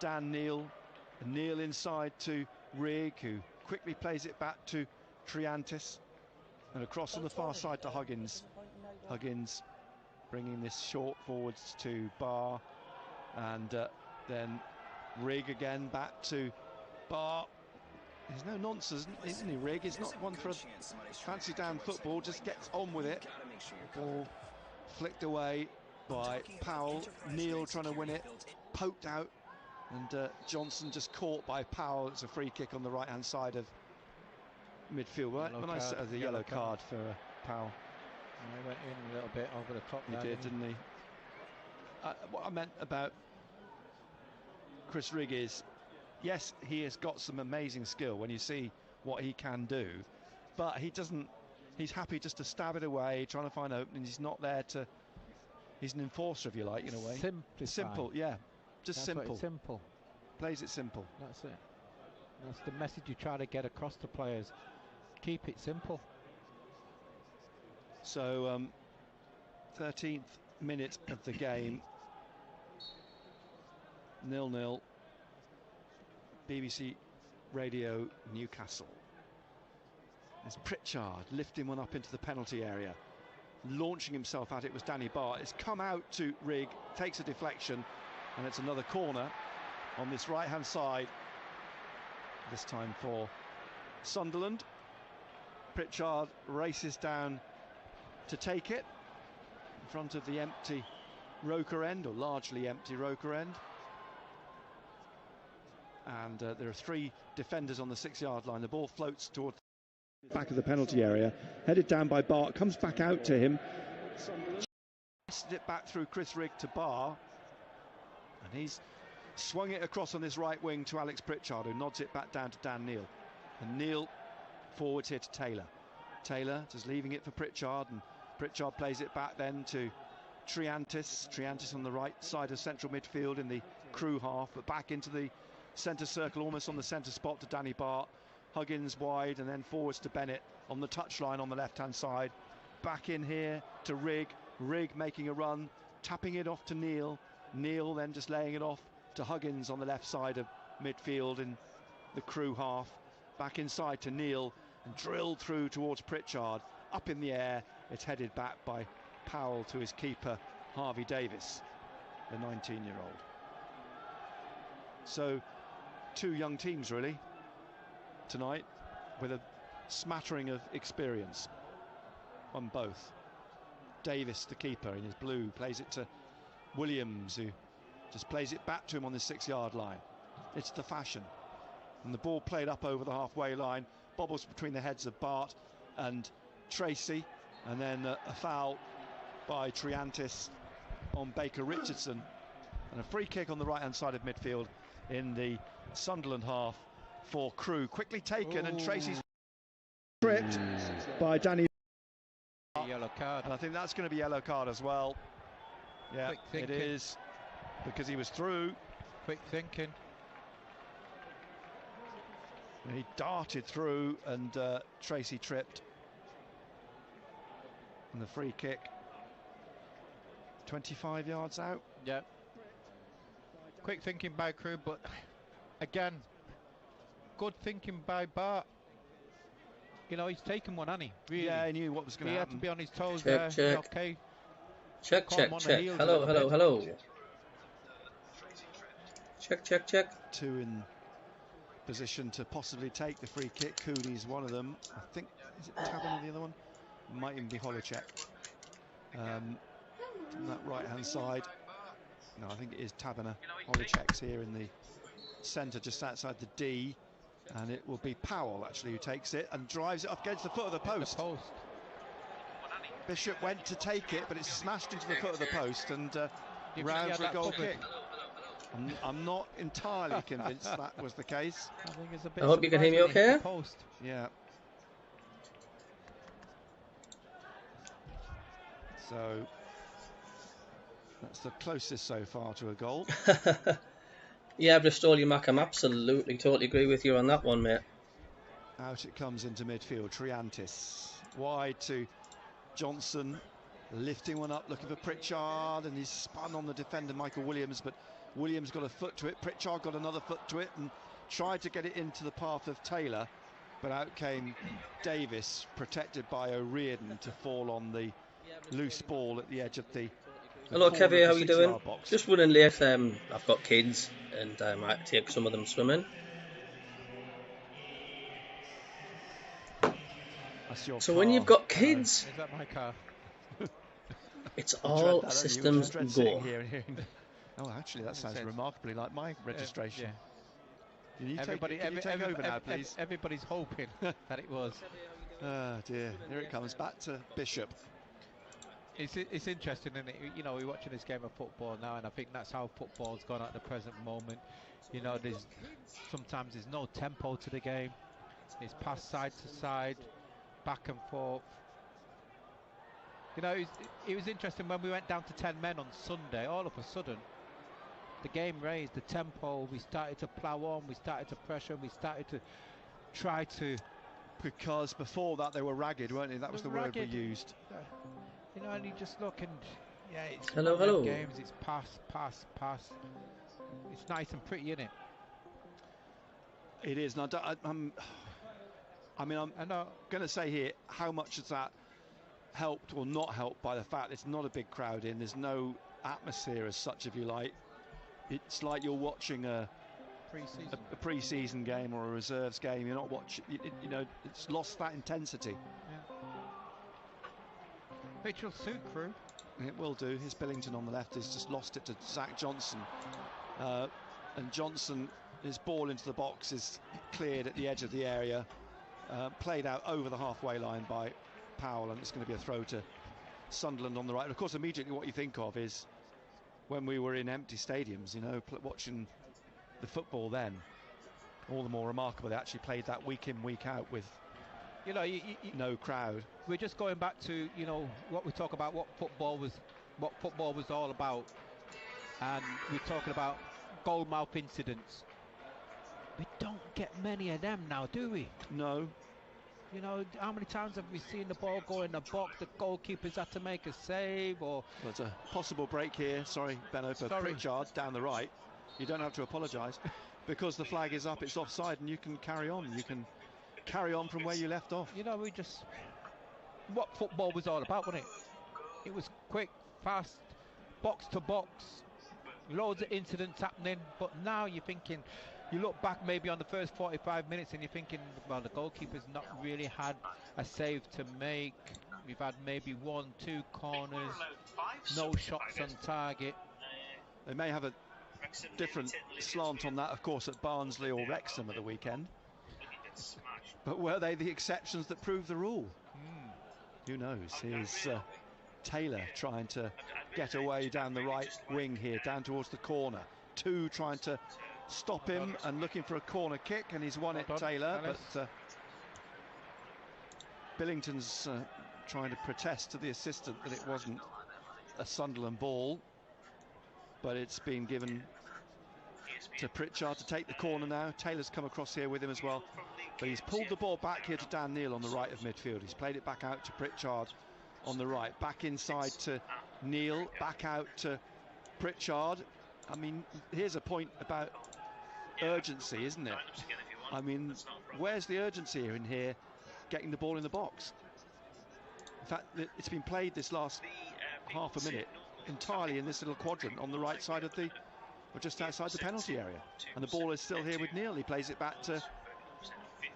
Dan Neil. Neil inside to Rigg, who quickly plays it back to Triantis. And across on the far side to Huggins. Huggins bringing this short forwards to Barr. And then Rigg again back to Barr. There's no nonsense, isn't he, Rigg? He's not one for a fancy down football, just gets on with it. Ball flicked away by Powell. Neil trying to win it, poked out. And Johnson just caught by Powell. It's a free kick on the right-hand side of midfield. When I said the yellow card for Powell. He went in a little bit over the top. He did, didn't he? What I meant about Chris Rigg is, yes, he has got some amazing skill when you see what he can do, but he doesn't. He's happy just to stab it away, trying to find openings. He's not there to. He's an enforcer, if you like, in a way. Simple, yeah. Just simple. Simple. Plays it simple. That's it. That's the message you try to get across to players. Keep it simple. So, 13th minute of the game. 0-0. BBC Radio Newcastle. There's Pritchard lifting one up into the penalty area. Launching himself at it was Danny Barr. It's come out to Rigg, takes a deflection. And it's another corner on this right-hand side, this time for Sunderland. Pritchard races down to take it in front of the empty Roker end, or largely empty Roker end. And there are three defenders on the 6-yard line. The ball floats towards the back of the penalty area, headed down by Barr, comes back out to him. Sunderland it back through Chris Rigg to Barr. And he's swung it across on this right wing to Alex Pritchard, who nods it back down to Dan Neil. And Neil forwards here to Taylor. Taylor just leaving it for Pritchard, and Pritchard plays it back then to Triantis. Triantis on the right side of central midfield in the Crewe half, but back into the centre circle, almost on the centre spot to Danny Barr. Huggins wide, and then forwards to Bennett on the touchline on the left-hand side. Back in here to Rigg. Rigg making a run, tapping it off to Neil. Neil then just laying it off to Huggins on the left side of midfield in the Crewe half. Back inside to Neil and drilled through towards Pritchard. Up in the air, it's headed back by Powell to his keeper, Harvey Davis, the 19-year-old. So, two young teams really tonight, with a smattering of experience on both. Davis, the keeper, in his blue, plays it to Williams, who just plays it back to him on the 6-yard line. It's the fashion. And the ball played up over the halfway line, bobbles between the heads of Bart and Tracy, and then a foul by Triantis on Baker Richardson, and a free kick on the right-hand side of midfield in the Sunderland half for Crewe. Quickly taken, and Tracy's tripped by Danny. Yellow card. And I think that's going to be yellow card as well. Yeah, it is, because he was through. Quick thinking. He darted through, and Tracy tripped. And the free kick, 25 yards out. Yeah. Quick thinking by Crewe, but again, good thinking by Bart. You know, he's taken one, hasn't he? Really? Yeah, he knew what was going to happen. He had to be on his toes check, there. Check. Okay. Check. Hello. Check. Two in position to possibly take the free kick. Cooley's one of them. I think, is it Taverner the other one? Might even be Holecek. From that right-hand side. No, I think it is Taverner. Holecek's here in the centre, just outside the D. And it will be Powell, actually, who takes it and drives it up against the foot of the post. Bishop went to take it, but it's smashed into the foot of the post and round for a goal kick. I'm not entirely convinced that was the case. I hope you can hear me okay. Yeah. So that's the closest so far to a goal. Yeah, Bristol, MACKEM, absolutely, totally agree with you on that one, mate. Out it comes into midfield. Triantis wide to Johnson, lifting one up, looking for Pritchard, and he's spun on the defender Michael Williams, but Williams got a foot to it, Pritchard got another foot to it and tried to get it into the path of Taylor, but out came Davis, protected by O'Riordan to fall on the loose ball at the edge of the Hello Kevin, how are you doing? Box. Just running late, I've got kids and I might take some of them swimming. So when you've got kids, is that my car? It's all systems go. Oh, actually, that sounds remarkably like my registration. Yeah. Can you take over now, please? Everybody's hoping that it was. Oh dear, here it comes back to Bishop. It's interesting, isn't it? You know, we're watching this game of football now, and I think that's how football's gone at the present moment. You know, sometimes there's no tempo to the game. It's pass side to side, back and forth. You know, it was interesting when we went down to 10 men on Sunday. All of a sudden, the game raised, the tempo. We started to plough on. We started to pressure. We started to try to. Because before that they were ragged, weren't they? That was the word we used. You know, and you just look and it's hello. Games. It's pass. It's nice and pretty, isn't it? It is. And I'm going to say here, how much has that helped or not helped by the fact there's not a big crowd in, there's no atmosphere as such, if you like. It's like you're watching a pre-season game or a reserves game. You're not watching, you know, it's lost that intensity. Yeah. Which will suit Crewe. It will do. Here's Billington on the left, he's just lost it to Zach Johnson. And Johnson, his ball into the box is cleared at the edge of the area, played out over the halfway line by Powell, and it's going to be a throw to Sunderland on the right. And of course, immediately what you think of is when we were in empty stadiums, you know, watching the football then. All the more remarkable they actually played that week in, week out with, you know, no crowd. We're just going back to, you know, what we talk about, what football was all about, and we're talking about goalmouth incidents. We don't get many of them now, do we? No. You know, how many times have we seen the ball go in the box, the goalkeeper's had to make a save, or... There's a possible break here, sorry, Benno, for Pritchard down the right. You don't have to apologise, because the flag is up, it's offside, and you can carry on. You can carry on from where you left off. You know, we just... What football was all about, wasn't it? It was quick, fast, box to box, loads of incidents happening, but now you're thinking... You look back maybe on the first 45 minutes and you're thinking, well, the goalkeeper's not really had a save to make. We've had maybe 1-2 corners, no shots on target. They may have a different slant on that, of course, at Barnsley or Wrexham at the weekend. But were they the exceptions that proved the rule? Who knows? Here's Taylor trying to get away down the right wing here, down towards the corner. Two trying to stop him and looking for a corner kick, and he's won it, Taylor, but Billington's trying to protest to the assistant that it wasn't a Sunderland ball, but it's been given to Pritchard to take the corner now. Taylor's come across here with him as well, but he's pulled the ball back here to Dan Neil on the right of midfield. He's played it back out to Pritchard on the right, back inside to Neil, back out to Pritchard. I mean, here's a point about urgency, isn't it? I mean, where's the urgency in here getting the ball in the box? In fact, it's been played this last half a minute entirely in this little quadrant on the right side of the, or just outside the penalty area, and the ball is still here with Neil. He plays it back to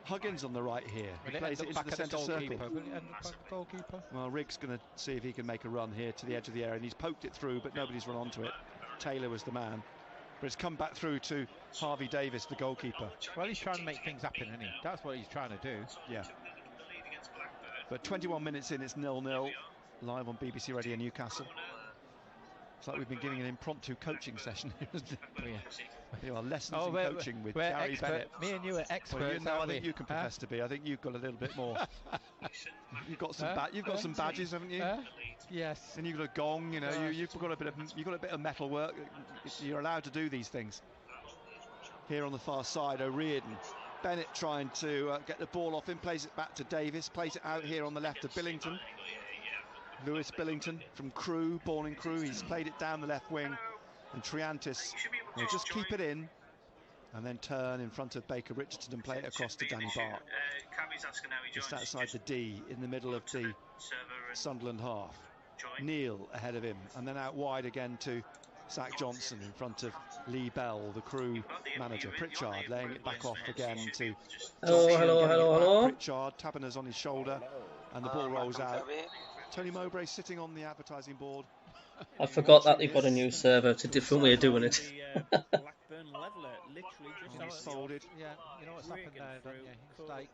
Huggins on the right here. He plays it into the centre circle. Well, Riggs going to see if he can make a run here to the edge of the area, and he's poked it through, but nobody's run onto it. Taylor was the man, but it's come back through to Harvey Davis, the goalkeeper. Well, he's trying to make things happen, isn't he? That's what he's trying to do. Yeah. But 21 minutes in, it's 0-0, live on BBC Radio Newcastle. It's like we've been giving an impromptu coaching session here, isn't it? Oh, yeah. You are lessons in coaching with Gary Bennett. Me and you are experts. Well, you know, I think you can profess to be. I think you've got a little bit more. You've got some badges, haven't you? Yes. And you've got a gong. You know, you've got a bit of metal work. You're allowed to do these things. Here on the far side, O'Riordan. Bennett trying to get the ball off him, plays it back to Davis, plays it out here on the left to Billington. Lewis Billington from Crewe, born in Crewe. He's played it down the left wing, and Triantis They'll just keep it in and then turn in front of Baker Richardson and play it across to Danny Bart. Just outside the D in the middle of the Sunderland half. Neil ahead of him and then out wide again to Zach Johnson in front of Lee Bell, the Crewe manager. Pritchard laying it back off again to Johnson. Hello. Pritchard, Taberner's on his shoulder and the ball rolls out. Tony Mowbray sitting on the advertising board. I forgot that they've got a new server. It's a different way of doing it. Folded. Yeah, you know what's happened there, don't you? It's like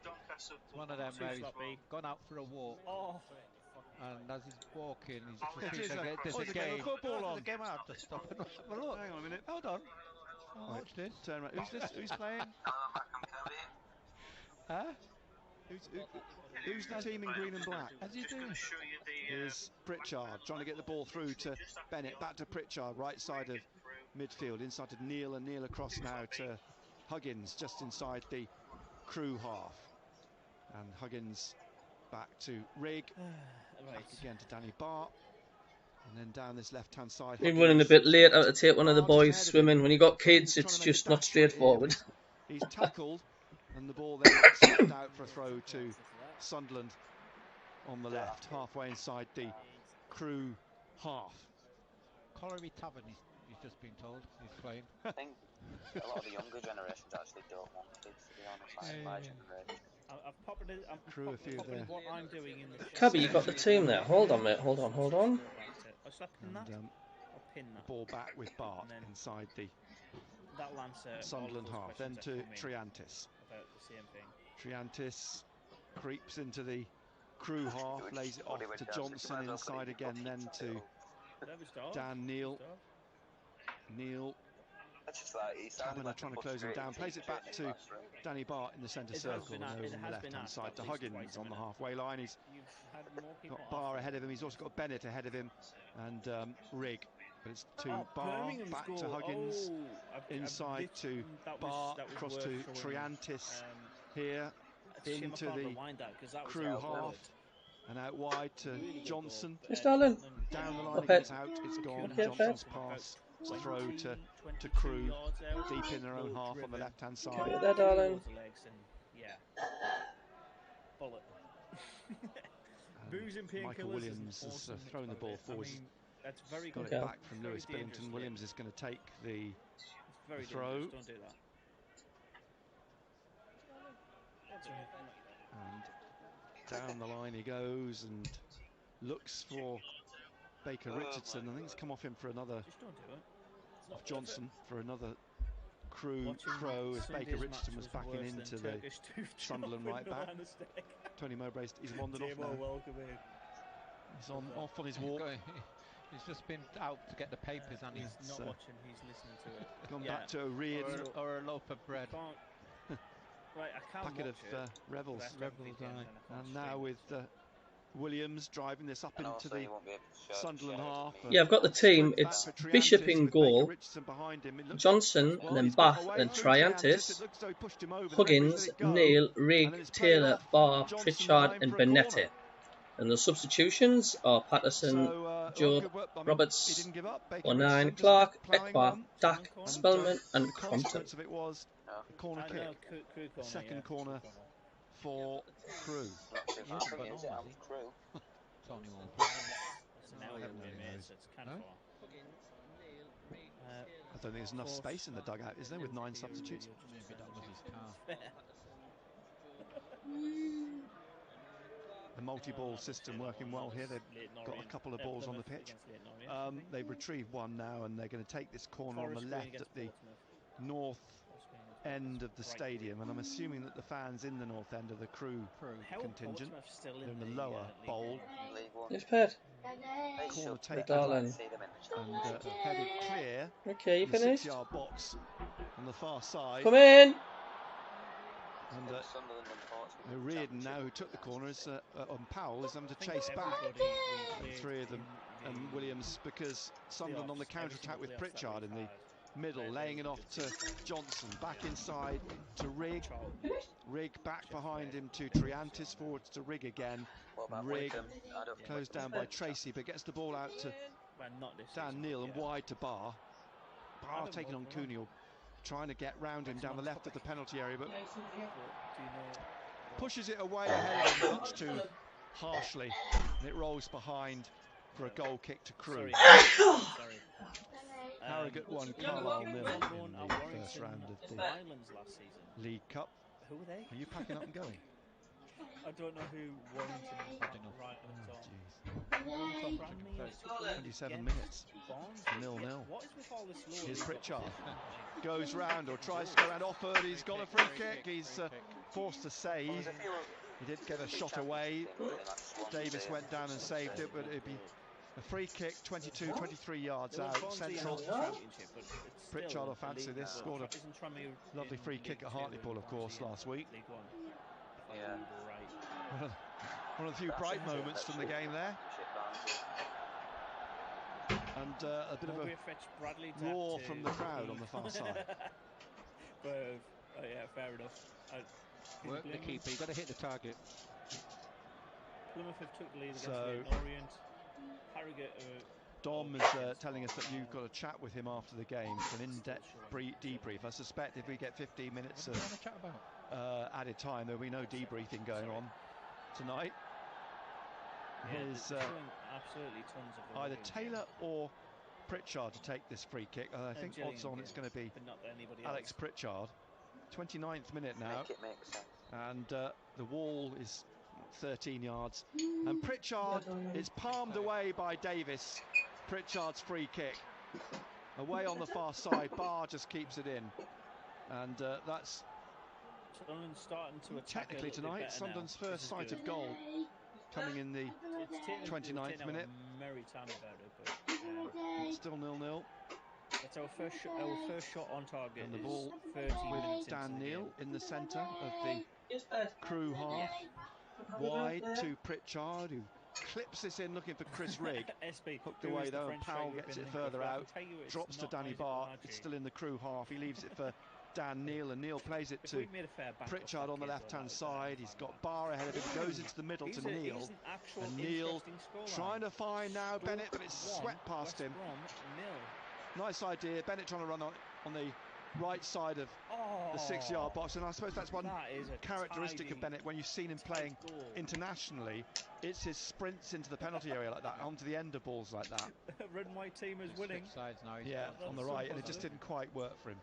one of them where he's gone out for a walk. And as he's walking, he's there's a game. Football on. The game out to stop and look. Hang on a minute. Hold on. Watch this. Turn around. Who's this? Who's playing? Huh? Who's the team in green and black? As you do. Here's Pritchard trying to get the ball through to Bennett. Back to Pritchard, right side of midfield. Inside to Neil and Neil across now to Huggins, just inside the Crewe half. And Huggins back to Rigg. Back again to Danny Bart. And then down this left-hand side. Been running a bit late out to take one of the boys swimming. When you got kids, it's just not straightforward. He's tackled, and the ball then slipped out for a throw to Sunderland on the left, halfway inside the Crewe half. Corey Tavern, he's just been told he's playing. I think a lot of the younger generations actually don't want kids, to be honest. Like my generation. I've popped it. Crewe a few there. What I'm doing in the Cabby, you got the team there. Hold on, mate. Hold on. And I'll pin that. ball back with Bart inside the Sunderland half. Then to Triantis. About the same thing. Triantis creeps into the Crewe half, lays it off to Johnson inside again, then to Dan Neil. Neil. Taberner trying to close him down, plays it back to Danny Bart in the centre circle, and over on the left-hand side to Huggins on the halfway line. He's got Barr ahead of him, he's also got Bennett ahead of him, and Rigg. But it's to Barr, back to Huggins, inside to Barr, across to Triantis here, into the Crewe half, and out wide to Johnson. Darling. Down the line, it's out, it's gone. Johnson's pass. Throw to Crewe, deep in their own half on the left-hand side. There, darling. Michael Williams has thrown the ball forward. Got it back from Lewis Billington. Williams is going to take the throw. And down the line he goes and looks for Baker Richardson. I think it's come off him for another, off Johnson for another Crewe throw as Baker Richardson was backing into the Sunderland right back. Tony Mowbray, he's wandered off now. He's off on his walk. He's just been out to get the papers and he's not watching, he's listening to it. Gone back to a Reardon. Or a loaf of bread. Packet of Revels. And now with Williams driving this up into the Sunderland half. Yeah, I've got the team. It's Bishop in goal, Johnson, and then Bath, then Triantis, Huggins, Neil, Rigg, Taylor, Barr, Pritchard, and Benetti. And the substitutions are Patterson, Job, Roberts, O'Nine, Clark, Ekwa, Dack, Spellman, and Crompton. It was a corner kick, second corner for Crewe. I don't think there's enough space in the dugout, is there, with 9 substitutes? Maybe that was his car. The multi-ball system working well here. They've got a couple of balls on the pitch. They've retrieved one now, and they're going to take this corner on the left at the north end of the stadium, and I'm assuming that the fans in the north end of the Crewe contingent are in the lower bowl. Yes, Pat. Corner taken Darling. and headed clear. Okay, you finished? 6-yard box on the far side. Come in. And Reardon now, who took the corner, is on Powell, is having to chase back 3 of them, and Williams, because Sunderland on the counter-attack with Pritchard in the middle, laying it off to Johnson, back inside to Rigg. Rigg back behind him to Triantis, forwards to Rigg again. Rigg closed down by Tracy, but gets the ball out to Dan Neil and wide to Barr. Barr taking on Cooney, trying to get round him down the left of the penalty area, but pushes it away ahead of him much too harshly, and it rolls behind for a goal kick to Crewe. Sorry. Harrogate won, Carlisle nil in the first round of the Islands last season. League Cup. Who were they? Are you packing up and going? I don't know who Warrington Islands are. 27 minutes. 0-0. What is with all this law? Here's Pritchard. Goes round or tries to go round. Offered. He's got a free kick. He's forced to save. He did get a shot away. Davis went down and saved it, but it'd be a free kick, 22, 23 yards out, central. Pritchard will fancy this. Scored a lovely free kick at Hartlepool, of course, last week. Yeah. One of the few bright moments from the game there. And a bit of a roar from the crowd on the far side. But, yeah, fair enough. Work the keeper, you've got to hit the target. Plymouth have took the lead against Leyton Orient. Harrogate Dom is telling us that you've got a chat with him after the game for an in-depth debrief. I suspect if we get 15 minutes of added time, there'll be no debriefing going on tonight. Here's absolutely tons of either Taylor or Pritchard to take this free kick. I think odds on it's going to be Alex Pritchard. 29th minute now, and the wall is 13 yards, and Pritchard is palmed away by Davis. Pritchard's free kick away on the far side. Barr just keeps it in, and that's Sunderland starting to attack technically tonight Sunderland's first sight of goal, coming in the 29th minute. Merry time about it, but still 0-0. It's our first shot on target. And the ball 30 with Dan Neal in the centre of the Crewe half, wide to Pritchard, who clips this in looking for Chris Rigg. Hooked away though, and Powell gets it further out, drops to Danny Barr. It's still in the Crewe half. He leaves it for Dan Neal, and Neal plays it to Pritchard on the left-hand side. He's got Barr ahead of him, goes into the middle to Neal, and Neal trying to find now Bennett, but it's swept past him. Nice idea. Bennett trying to run on the right side of the 6-yard box, and I suppose that's one characteristic of Bennett when you've seen him playing internationally. It's his sprints into the penalty area like that, onto the end of balls like that. Red and white team is winning. Yeah, on the right, and it just didn't quite work for him.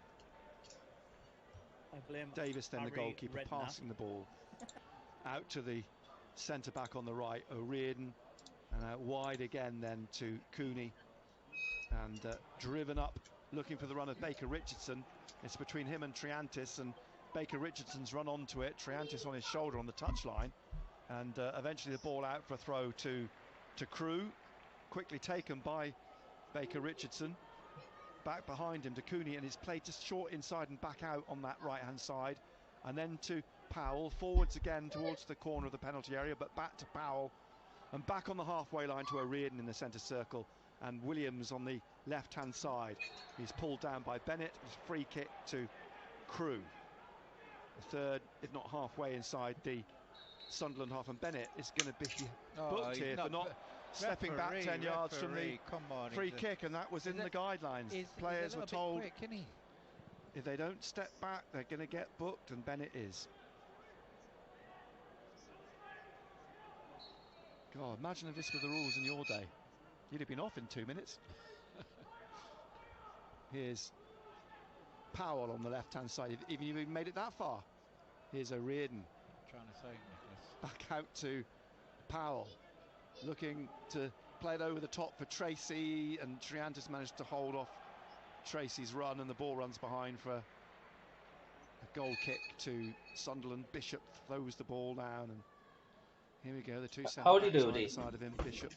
Davis then the goalkeeper passing the ball out to the centre back on the right, O'Riordan, and out wide again then to Cooney. And driven up looking for the run of Baker Richardson. It's between him and Triantis, and Baker Richardson's run onto it. Triantis on his shoulder on the touchline, and eventually the ball out for a throw to Crewe, quickly taken by Baker Richardson. Back behind him to Cooney, and it's played just short inside and back out on that right hand side, and then to Powell, forwards again towards the corner of the penalty area, but back to Powell, and back on the halfway line to O'Riordan in the centre circle, and Williams on the left-hand side. He's pulled down by Bennett. It's free kick to Crewe. The third, if not halfway inside the Sunderland half, and Bennett is going to be booked here for not stepping back 10 yards from the free kick, and that was in the guidelines. Players were told if they don't step back, they're going to get booked, and Bennett is. God, imagine if this were the rules in your day. You'd have been off in 2 minutes. Here's Powell on the left-hand side, if you even made it that far. Here's O'Riordan. Trying to save Nicholas. Back out to Powell, looking to play it over the top for Tracy, and Triantis managed to hold off Tracy's run, and the ball runs behind for a goal kick to Sunderland. Bishop throws the ball down, and here we go, the two centre-backs either side of him. Bishop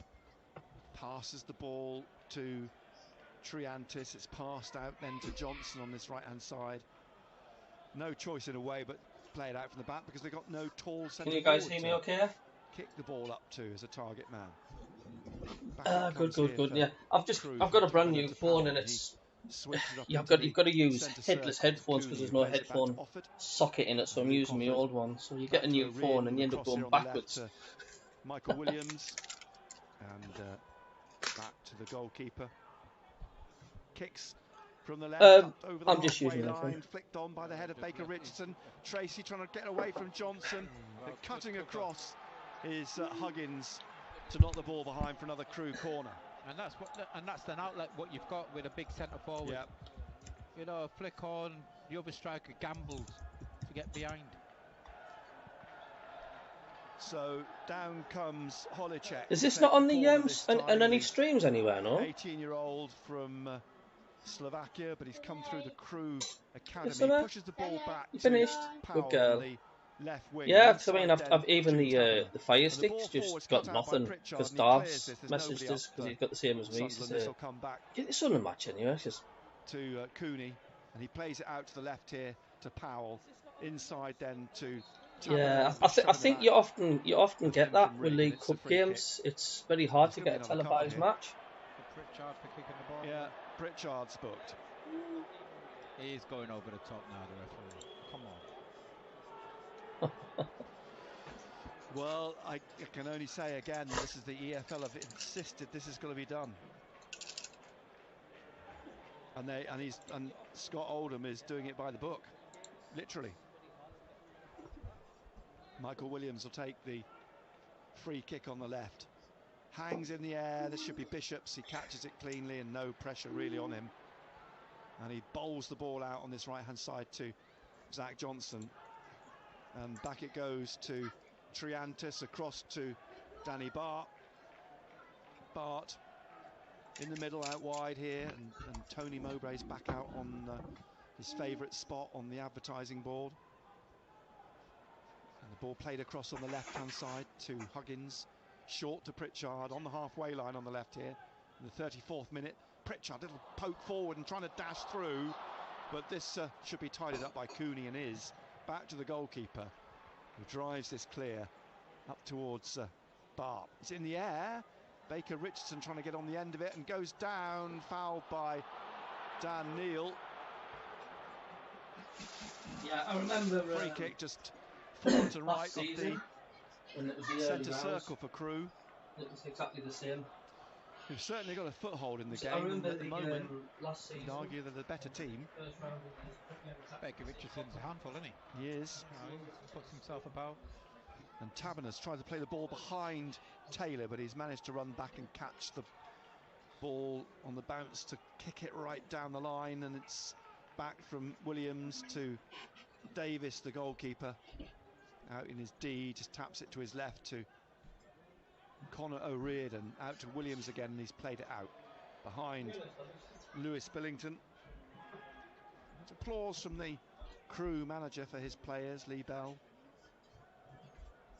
passes the ball to Triantis. It's passed out then to Johnson on this right-hand side. No choice in a way but play it out from the back, because they've got no tall centre. Can you guys hear me okay? Kick the ball up to as a target man. Good. Yeah, I've got a brand new phone, and it's you've got to use headless headphones because there's no headphone socket in it, so I'm using my old one. So you get a new phone and you end up going backwards. Michael Williams, and back to the goalkeeper. Kicks from the left up over the I'm just using line, flicked on by the head of Baker Richardson. Tracy trying to get away from Johnson, but cutting across is Huggins to knock the ball behind for another Crewe corner. And that's an outlet what you've got with a big centre forward. Yep. You know, a flick on, the other striker gambled to get behind. So down comes Holicek. Is this not on the on any streams anywhere? No. 18-year-old from Slovakia, but he's come through the Crewe academy. Pushes the ball back. Finished. Good girl. Left wing. Yeah, because I mean, I've even the fire sticks just got nothing because Darv's messaged us because he's got the same as me. Get this on the match anyway. Just to Cooney, and he plays it out to the left here to Powell. Inside then to. Yeah, I think you often get that with League Cup games. It's very hard to get a televised match. Pritchard for kicking the ball. Yeah, Pritchard's booked. He is going over the top now, the referee. Come on. Well, I can only say again, this is the EFL have insisted this is going to be done, and Scott Oldham is doing it by the book, literally. Michael Williams will take the free kick on the left. Hangs in the air. This should be Bishop's. He catches it cleanly and no pressure really on him. And he bowls the ball out on this right-hand side to Zach Johnson. And back it goes to Triantis, across to Danny Bart. Bart in the middle, out wide here. And Tony Mowbray's back out on his favourite spot on the advertising board. And the ball played across on the left-hand side to Huggins. Short to Pritchard on the halfway line on the left here. In the 34th minute, Pritchard, little poke forward and trying to dash through. But this should be tidied up by Cooney and is. Back to the goalkeeper, who drives this clear up towards Bart. It's in the air. Baker Richardson trying to get on the end of it and goes down. Fouled by Dan Neal. Yeah, I remember. Free kick just forward and right of the centre circle for Crewe. It was exactly the same. Who've certainly got a foothold in the game. I remember at the moment, last season. you'd argue they're the better team. Baker Richardson's a handful, isn't he? He is. He puts himself about. And Taberner's tried to play the ball behind Taylor, but he's managed to run back and catch the ball on the bounce to kick it right down the line. And it's back from Williams to Davis, the goalkeeper. Out in his D, just taps it to his left to Connor O'Riordan, out to Williams again, and he's played it out behind Lewis Billington. There's applause from the Crewe manager for his players, Lee Bell.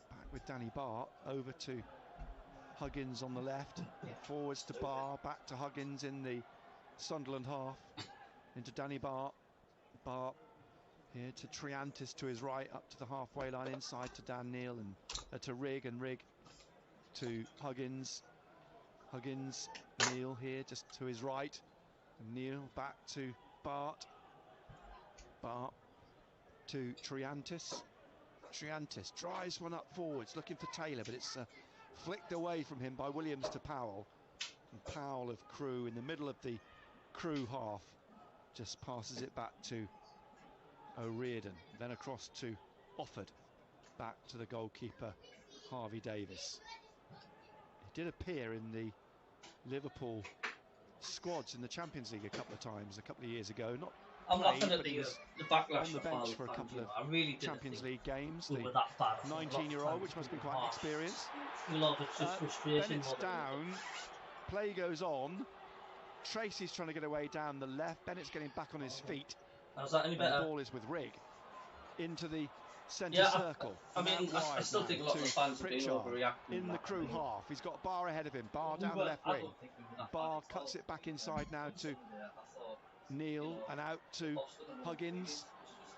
Back with Danny Bart, over to Huggins on the left, forwards to Barr, back to Huggins in the Sunderland half, into Danny Bart. Bart here to Triantis to his right, up to the halfway line, inside to Dan Neal and to Rigg, and Rigg to Huggins. Huggins, Neal here just to his right, and Neal back to Bart. Bart to Triantis. Triantis drives one up forwards, looking for Taylor, but it's flicked away from him by Williams to Powell. And Powell of Crewe in the middle of the Crewe half just passes it back to O'Riordan, then across to Offord, back to the goalkeeper Harvey Davis. He did appear in the Liverpool squads in the Champions League a couple of years ago. Not I'm played, laughing at the backlash on the bench for a couple of really Champions League games. The The 19-year-old, which must be quite experienced. A lot of just frustration. Bennett's down, play goes on. Tracy's trying to get away down the left. Bennett's getting back on his feet. How's that any better? The ball is with Rigg into the centre circle. I mean, I still think a lot of the fans have been overreacting. In the Crewe half, he's got Barr ahead of him. Barr down the left wing. Barr cuts it back inside now to Neal and out to Huggins.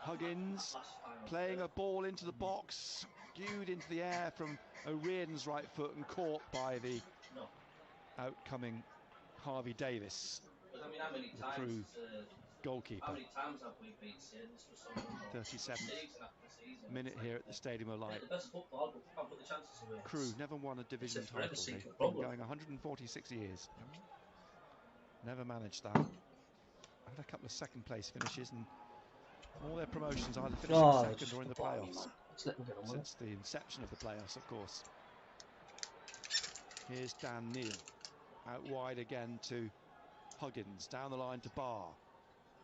Huggins playing a ball into the box, skewed into the air from O'Riordan's right foot and caught by the outcoming Harvey Davis, the Crewe goalkeeper. 37th minute here at the Stadium of Light. Crewe never won a division title. They've been going 146 years. Never managed that. had a couple of second place finishes, and all their promotions either finishing second or in the playoffs. Since the inception of the playoffs, of course. Here's Dan Neal. Out wide again to Huggins. Down the line to Barr.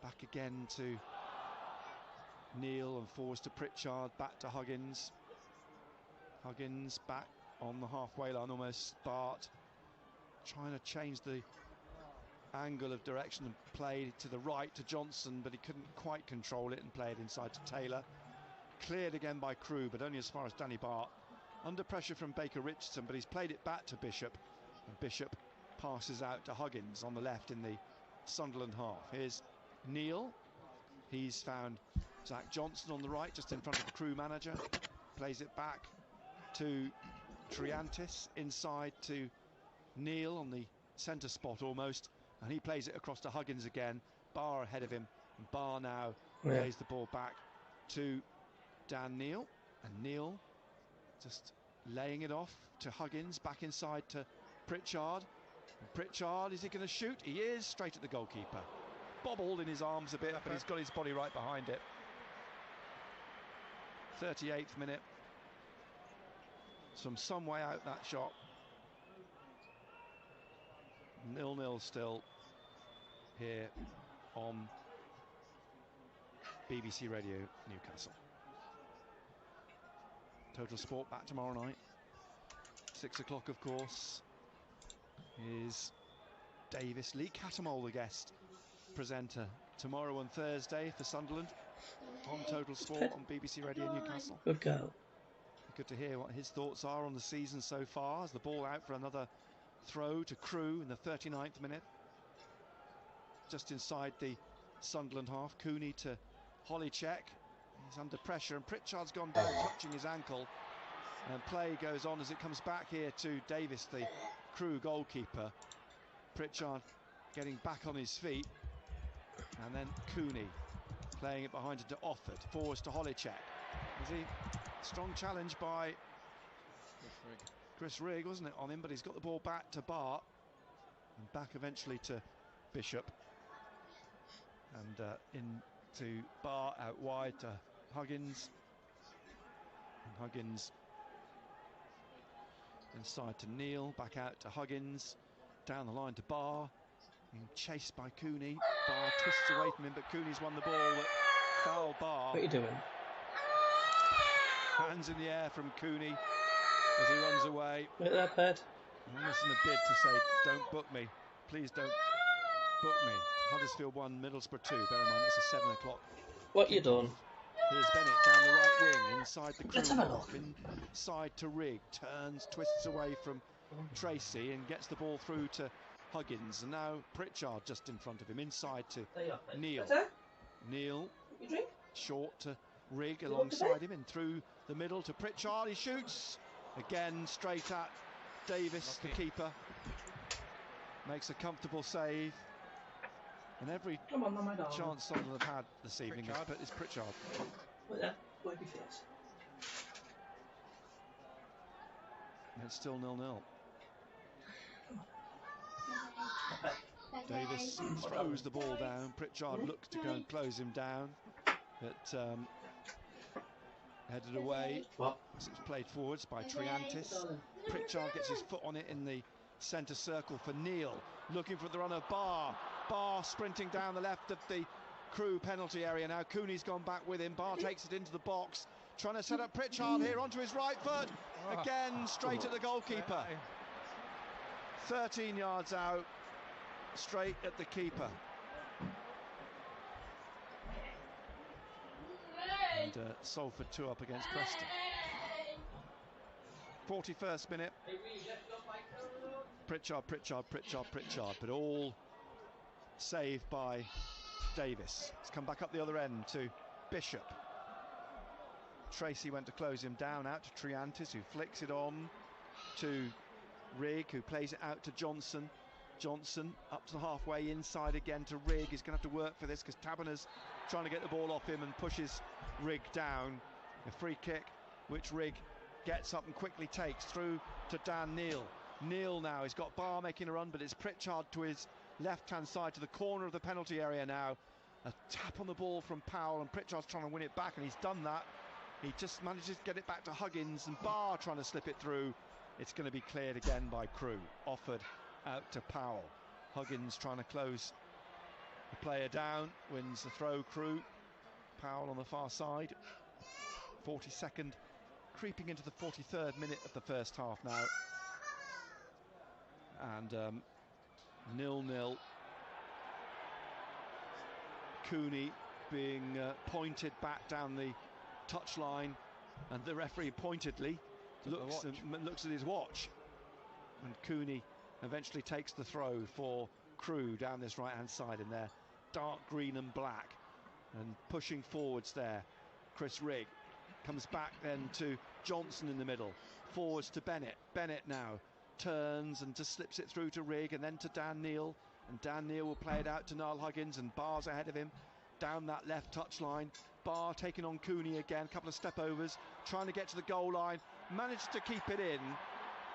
Back again to Neal and forwards to Pritchard. Back to Huggins. Huggins back on the halfway line almost. Bart trying to change the angle of direction and played to the right to Johnson, but he couldn't quite control it and played inside to Taylor. Cleared again by Crewe, but only as far as Danny Bart. Under pressure from Baker Richardson, but he's played it back to Bishop. And Bishop passes out to Huggins on the left in the Sunderland half. Here's Neal. He's found Zach Johnson on the right, just in front of the Crewe manager. Plays it back to Triantis, inside to Neal on the centre spot almost. And he plays it across to Huggins again. Barr ahead of him. And Barr now plays the ball back to Dan Neal. And Neal just laying it off to Huggins. Back inside to Pritchard. And Pritchard, is he going to shoot? He is, straight at the goalkeeper. Bobbled in his arms a bit, but he's got his body right behind it. 38th minute. Some way out that shot. 0-0 still here on BBC Radio Newcastle. Total Sport back tomorrow night. 6 o'clock, of course, is Davis. Lee Cattermole, the guest presenter, tomorrow and Thursday for Sunderland on Total Sport on BBC Radio Newcastle. Good girl. Good to hear what his thoughts are on the season so far. As the ball out for another throw to Crewe in the 39th minute. Just inside the Sunderland half. Cooney to Holycheck. He's under pressure and Pritchard's gone down, clutching his ankle. And play goes on as it comes back here to Davis, the Crewe goalkeeper. Pritchard getting back on his feet. And then Cooney playing it behind it to Offord. Forwards to Holycheck. Is he? Strong challenge by Chris Rigg, wasn't it, on him? But he's got the ball back to Bart. And back eventually to Bishop. And into Bart, out wide to Huggins. And Huggins inside to Neal, back out to Huggins, down the line to Barr, being chased by Cooney. Barr twists away from him, but Cooney's won the ball. Foul Barr. What are you doing? Hands in the air from Cooney as he runs away. Look at that pet. Almost in a bid to say, don't book me. Please don't book me. Huddersfield 1, Middlesbrough 2. Bear in mind, it's a 7 o'clock. What you done? Here's Bennett down the right wing, inside the Crewe half, inside to Rigg, turns, twists away from Tracy and gets the ball through to Huggins. And now Pritchard just in front of him, inside to Neal. Neal, short to Rigg alongside him, and through the middle to Pritchard. He shoots again straight at Davis, the keeper. Makes a comfortable save. And every chance Sunderland have had this evening is Pritchard. Wipe your face. And it's still 0-0. Davis throws the ball down. Pritchard looks to go and close him down, but headed away. As it's played forwards by Triantis. Pritchard gets his foot on it in the centre circle for Neal. Looking for the runner, Barr. Barr sprinting down the left of the Crewe penalty area now. Cooney's gone back with him. Barr takes it into the box. Trying to set up Pritchard here onto his right foot. Again, straight at the goalkeeper. 13 yards out, straight at the keeper. And Salford 2 up against Preston. 41st minute. Pritchard, but all saved by Davis. It's come back up the other end to Bishop. Tracy went to close him down, out to Triantis, who flicks it on to Rigg, who plays it out to Johnson. Johnson up to the halfway, inside again to Rigg. He's going to have to work for this because Taberner's trying to get the ball off him and pushes Rigg down. A free kick, which Rigg gets up and quickly takes through to Dan Neal. Neal now, he's got Barr making a run, but it's Pritchard to his left-hand side to the corner of the penalty area now. A tap on the ball from Powell, and Pritchard's trying to win it back, and he's done that. He just manages to get it back to Huggins, and Barr trying to slip it through. It's going to be cleared again by Crewe. Offered out to Powell. Huggins trying to close the player down, wins the throw. Crewe. Powell on the far side. 42nd, creeping into the 43rd minute of the first half now. And 0-0. Cooney being pointed back down the touchline, and the referee pointedly looks at his watch, and Cooney eventually takes the throw for Crewe down this right hand side in their dark green and black, and pushing forwards there. Chris Rigg comes back then to Johnson in the middle, forwards to Bennett. Bennett now turns and just slips it through to Rigg, and then to Dan Neil, and Dan Neil will play it out to Niall Huggins, and Barr's ahead of him down that left touchline. Barr taking on Cooney again, a couple of step overs, trying to get to the goal line, managed to keep it in.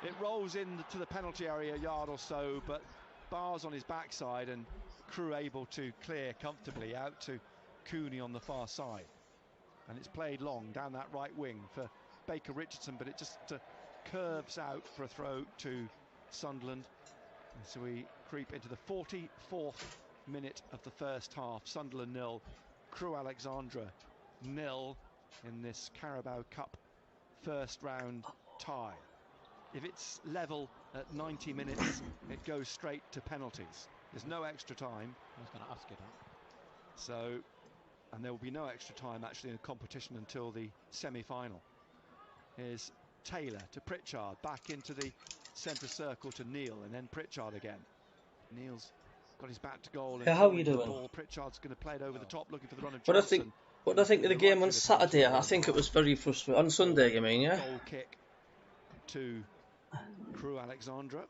It rolls into the penalty area a yard or so, but Barr's on his backside, and Crewe able to clear comfortably out to Cooney on the far side. And it's played long down that right wing for Baker Richardson, but it just curves out for a throw to Sunderland. And so we creep into the 44th minute of the first half. Sunderland 0, Crewe Alexandra 0 in this Carabao Cup first round tie. If it's level at 90 minutes, it goes straight to penalties. There's no extra time. I was going to ask you that. So, and there will be no extra time actually in the competition until the semi-final. Here's Taylor to Pritchard, back into the centre circle to Neil, and then Pritchard again. Neil's got his back to goal. Yeah, how are you doing? Ball. Pritchard's going to play it over the top, looking for the run of Johnson. What do I think of the game on Saturday? I think it was very frustrating. On Sunday, you mean, yeah? Goal kick to Crewe Alexandra.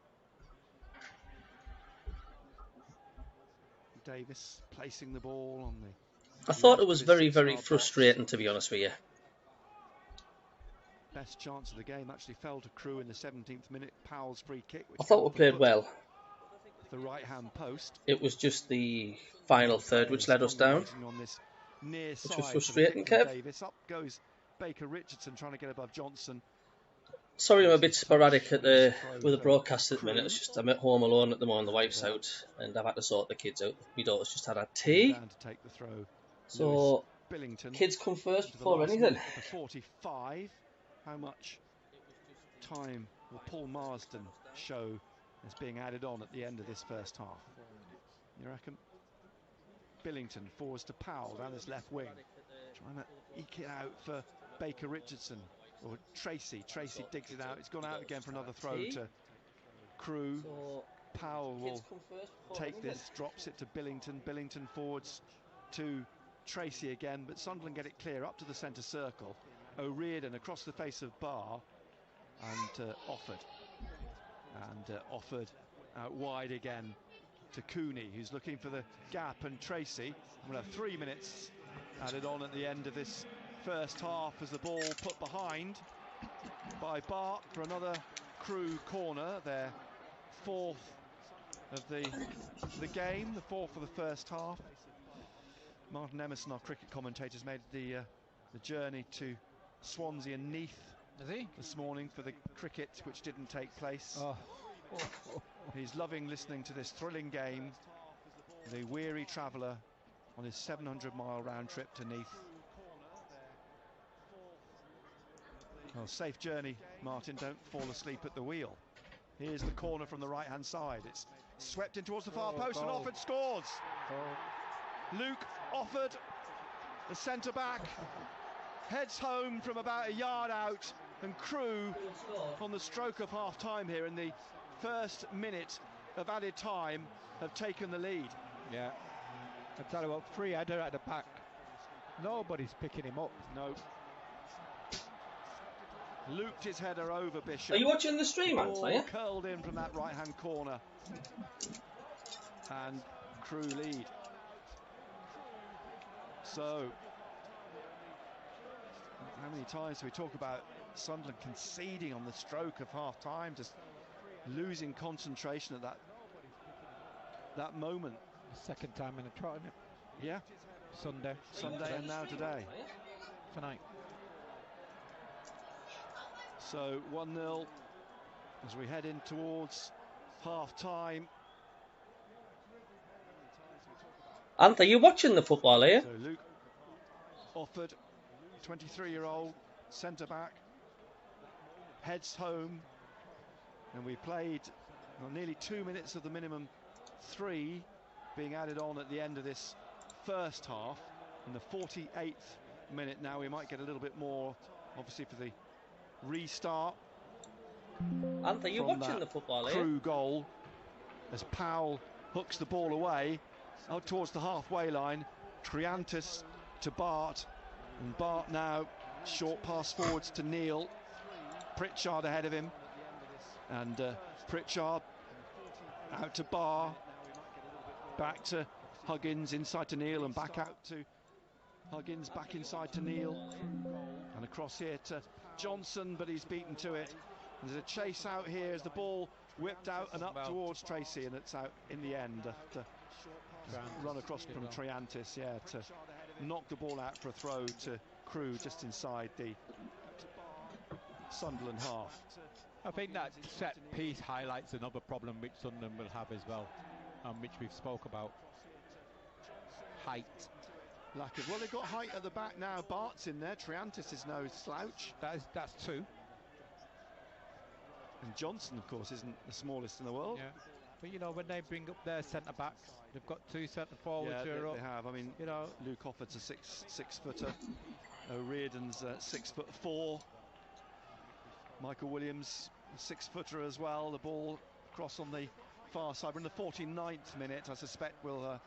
Davis placing the ball on the... I thought it was very, very frustrating, to be honest with you. Best chance of the game actually fell to Crewe in the 17th minute. Powell's free kick. I thought we played well. The right-hand post. It was just the final third which let us down, on this near which was side frustrating, Kev. Davis. Up goes Baker Richardson trying to get above Johnson. Sorry I'm a bit sporadic with the broadcast at the minute. It's just I'm at home alone at the moment, the wife's out, and I've had to sort the kids out. My daughter's just had a tea. Down to take the throw. So, Billington, kids come first before anything. 45. How much time will Paul Marsden show as being added on at the end of this first half? You reckon? Billington forwards to Powell down this left wing, trying to eke it out for Baker Richardson. Or Tracy digs it out. It's gone out again for another throw to Crewe. Powell will take this, drops it to Billington. Billington forwards to Tracy again, but Sunderland get it clear up to the centre circle. O'Riordan across the face of Barr, and offered out wide again to Cooney, who's looking for the gap, and Tracy. We'll have 3 minutes added on at the end of this first half as the ball put behind by Barr for another Crewe corner. Their fourth of the game, the fourth for the first half. Martin Emerson, our cricket commentator, has made the journey to Swansea and Neath this morning for the cricket which didn't take place. He's loving listening to this thrilling game. The weary traveller on his 700-mile round trip to Neath. Well, safe journey, Martin. Don't fall asleep at the wheel. Here's the corner from the right-hand side. It's swept in towards the far post, and Offord scores. Luke Offord, the centre-back, heads home from about a yard out, and Crewe on the stroke of half-time here in the first minute of added time have taken the lead. Yeah, I tell you what, free header at the back. Nobody's picking him up. No. Looped his header over Bishop. Are you watching the stream, Anthony? Curled in from that right-hand corner, and Crewe lead. So, how many times do we talk about Sunderland conceding on the stroke of half-time, just losing concentration at that that moment. Second time in a trot, isn't it? Yeah. Sunday and now today. Tonight. So 1-0 as we head in towards half-time. Ant, are you watching the football here? So Luke Offord, 23-year-old centre-back, heads home. And we played nearly 2 minutes of the minimum 3 being added on at the end of this first half. In the 48th minute now, we might get a little bit more, obviously, for the restart. Ant, are you watching the football here? Crewe goal as Powell hooks the ball away out towards the halfway line. Triantis to Bart, and Bart now short pass forwards to Neil. Pritchard ahead of him, and Pritchard out to Barr, back to Huggins, inside to Neil, and back out to Huggins, back inside to Neil, and across here to Johnson, but he's beaten to it. And there's a chase out here as the ball whipped out and up towards Tracy, and it's out in the end after run across from Triantis, yeah, to knock the ball out for a throw to Crewe just inside the Sunderland half. I think that set piece highlights another problem which Sunderland will have as well, which we've spoke about. Height. Well, they've got height at the back now. Bart's in there. Triantis is no slouch. That's 2. And Johnson, of course, isn't the smallest in the world. Yeah. But you know, when they bring up their centre backs, they've got 2 centre forwards. Yeah, they have. I mean, you know, Luke Offord's a six footer. O'Riordan's 6'4". Michael Williams, a 6-footer as well. The ball across on the far side. We're in the 49th minute. I suspect we'll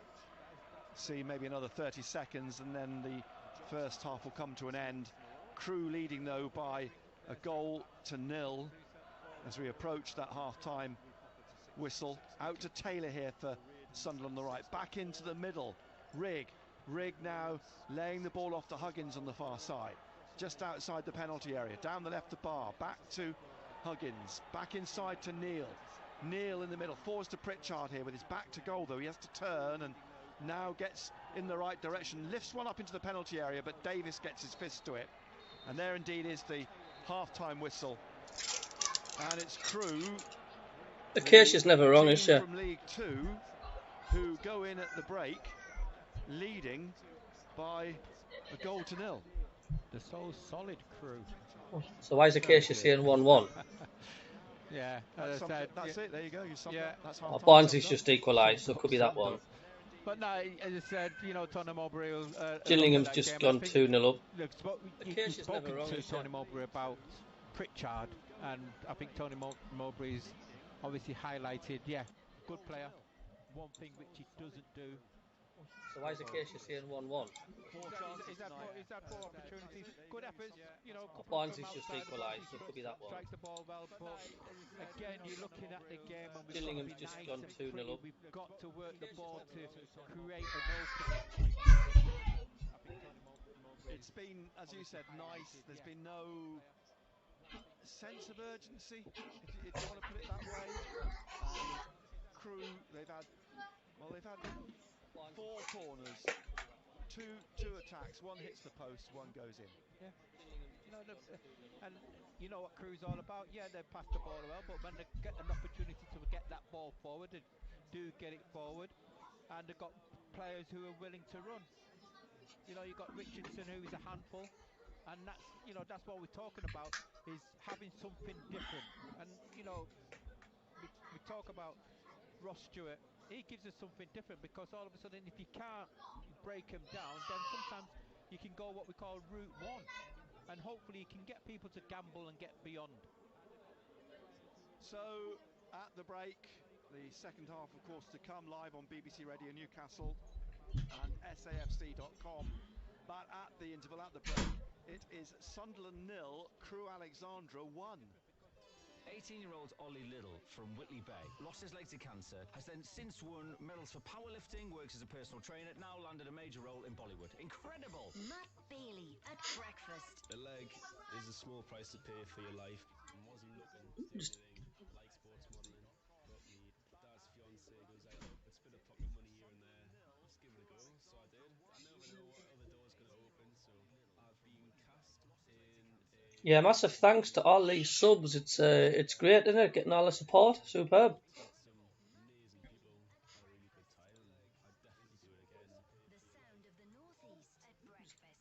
see maybe another 30 seconds, and then the first half will come to an end. Crewe leading though by a goal to 0 as we approach that half-time whistle. Out to Taylor here for Sunderland on the right. Back into the middle. Rigg now laying the ball off to Huggins on the far side. Just outside the penalty area. Down the left to Barr. Back to Huggins. Back inside to Neil. Neil in the middle. Forwards to Pritchard here with his back to goal though. He has to turn and now gets in the right direction. Lifts one up into the penalty area, but Davis gets his fist to it. And there indeed is the half-time whistle. And it's Crewe. Acacia's never wrong, is she? From League 2, who go in at the break, leading by a goal to 0. They're so solid, Crewe. So why is Acacia saying 1-1? Yeah, that's it. There you go. You summed it. That's half-time. Barnsley's just equalised, so it could be that one. But no, as I said, you know, Tony Mowbray. Gillingham's just gone 2-0 up. You've spoken to Tony Mowbray about Pritchard, and I think Tony Mowbray's obviously highlighted, good player. One thing which he doesn't do. So why is Acacia saying 1-1? Is that 4 opportunities? Good efforts, you know. Barnsley's just equalised, so it could be that one. Strikes the ball well, but again, you're looking at the game and Gillingham's just gone 2-0 up. We've got to work the ball to create an opening. It's been, as you said, nice. There's been no sense of urgency, if you want to put it that way. Crewe, they've had 4 corners, two attacks. One hits the post, one goes in. Yeah. And you know what Crewe's all about. Yeah, they pass the ball well, but when they get an opportunity to get that ball forward, they do get it forward, and they've got players who are willing to run. You know, you've got Richardson, who's a handful, and that's what we're talking about, is having something different. And you know, we talk about Ross Stewart. He gives us something different, because all of a sudden, if you can't break him down, then sometimes you can go what we call route 1, and hopefully you can get people to gamble and get beyond. So at the break, the second half, of course, to come live on BBC Radio Newcastle and safc.com. But at the interval, at the break, it is Sunderland 0, Crewe Alexandra 1. 18-year-old Ollie Little from Whitley Bay lost his leg to cancer, has then since won medals for powerlifting, works as a personal trainer, now landed a major role in Bollywood. Incredible! Matt Bailey at breakfast. A leg is a small price to pay for your life. I wasn't looking to do anything like sports modelling, but my dad's fiance goes, let's put a Yeah, massive thanks to all these subs. It's great, isn't it? Getting all the support. Superb. The sound of the northeast at breakfast.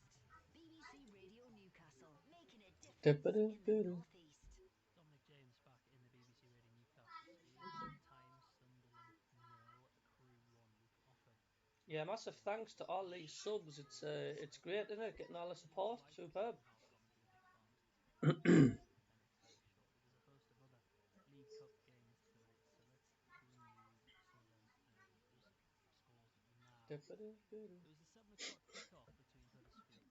BBC Radio Newcastle, making a difference in the northeast. Dominic James back in the BBC Radio Newcastle studios. Times Sunderland 0, Crewe 1. We've offered. Yeah, massive thanks to all these subs. It's great, isn't it? Getting all the support. Superb. League Cup games tonight, so let's bring you some of them scores now. It was a 7 o'clock kickoff between Huddersfield Town and Middlesbrough.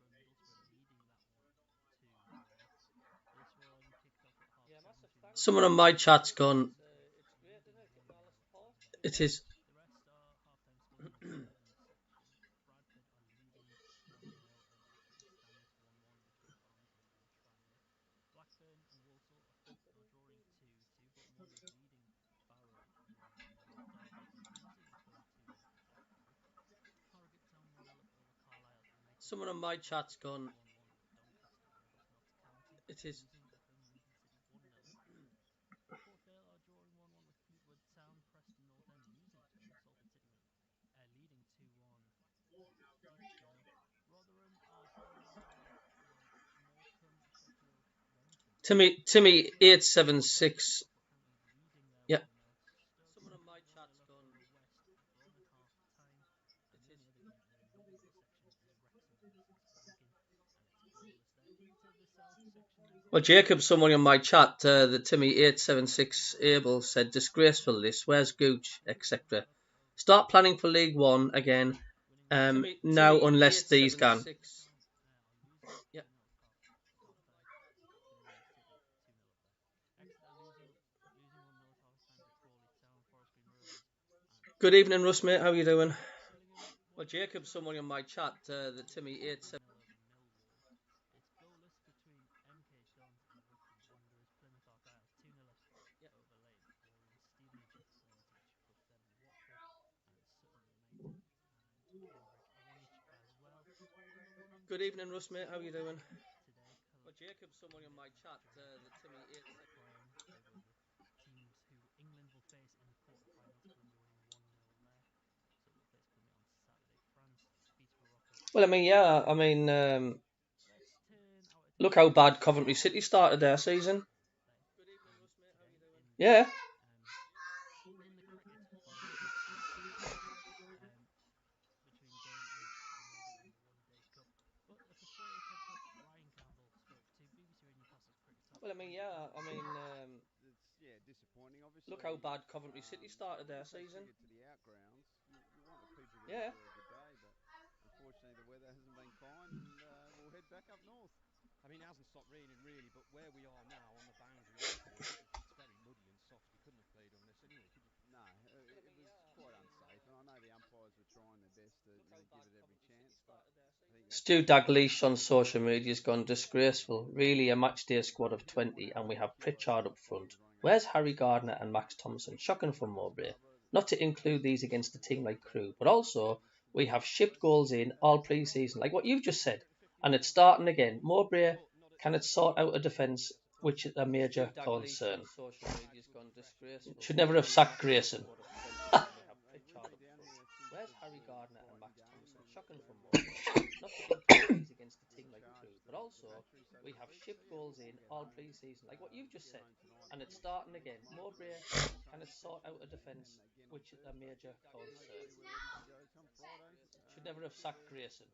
Middlesbrough leading that one 2-1. This one kicked off at half 7 between Someone on my chat's gone. It is. the rest are half-time scores in the southern section. Bradford are leading 1-0 over Accrington Stanley's 1-1 between Barnsley and Tranmere. Blackburn and Walsall are drawing 2-2, but Morley's leading Barrow 1-0. Derby are losing at home to Blackpool. Harrogate Town 1-0 over Carlisle United. Someone on my chat's gone. 1-1 Doncaster over Notts County. It is. Losing at home Wigan City 1-0. Port Vale are drawing 1-1 with Fleetwood Town. Preston North End losing at home. Salford City leading 2-1 Deepdale. Rotherham are drawing 1-1 with Morecambe. Sheffield Wednesday. Timmy 876. Yeah. Someone on my chat's gone. West Brom at half time. And the only other game in the middle of the section is Wrexham versus Wigan, and it's goalless there. Into the south section now. Well, Jacob, someone on my chat, the Timmy 876 Abel said, disgraceful this. Where's Gooch, etc. Start planning for League One again. Now, unless these can. Yeah. Good evening, Russ, mate. How are you doing? Well, Jacob, someone on my chat, the Timmy 876. It's goalless between MK Dons and Wycombe Wanderers. Plymouth Argyle 2-0 over Leighton Orient. Stevenage 4-each, but then Watford and Sutton United and Cambridge 1-each as well. Wimbledon Good evening, Russ, mate. How are you doing? Today, Well, Jacob, someone on my chat, the Timmy 876. they will the teams who England will face in the quarterfinals. England winning 1-0 there, so they'll face Colombia on Saturday. France beats Morocco. Well, I mean, yeah, look how bad Coventry City started their season. Yeah. In the cricket, 1-1 between Durham and Glamorgan in the One Day Cup. But at the Australia Cup, Ryan Campbell spoke to BBC Radio Newcastle's cricket star. Well, I mean, yeah, it's disappointing, obviously. Look how bad Coventry City started their season. To the outgrounds, you want the people to yeah. enjoy the day, but unfortunately the weather hasn't been kind, and we'll head back up north. I mean, it hasn't stopped raining really, but where we are now on the boundary, it's very muddy and soft. You couldn't have played on this anyway, could you? No, it was quite unsafe, and I know the umpires were trying their best to give it every chance, but Stu Dalglish on social media has gone disgraceful. Really, a match day squad of 20, and we have Pritchard up front. Where's Harry Gardner and Max Thompson? Shocking from Mowbray. Not to include these against a team like Crewe, but also we have shipped goals in all pre-season, like what you've just said, and it's starting again. Mowbray, can it sort out a defence, which is a major concern? Should never have sacked Grayson. Where's Harry Gardner and Max Thompson? Shocking from Mowbray. Not to include these against a team like Crewe, but also we have shipped goals in all pre-season, like what you've just said, and it's starting again. Mowbray, can it sort out a defence, which is a major concern? Should never have sacked Grayson.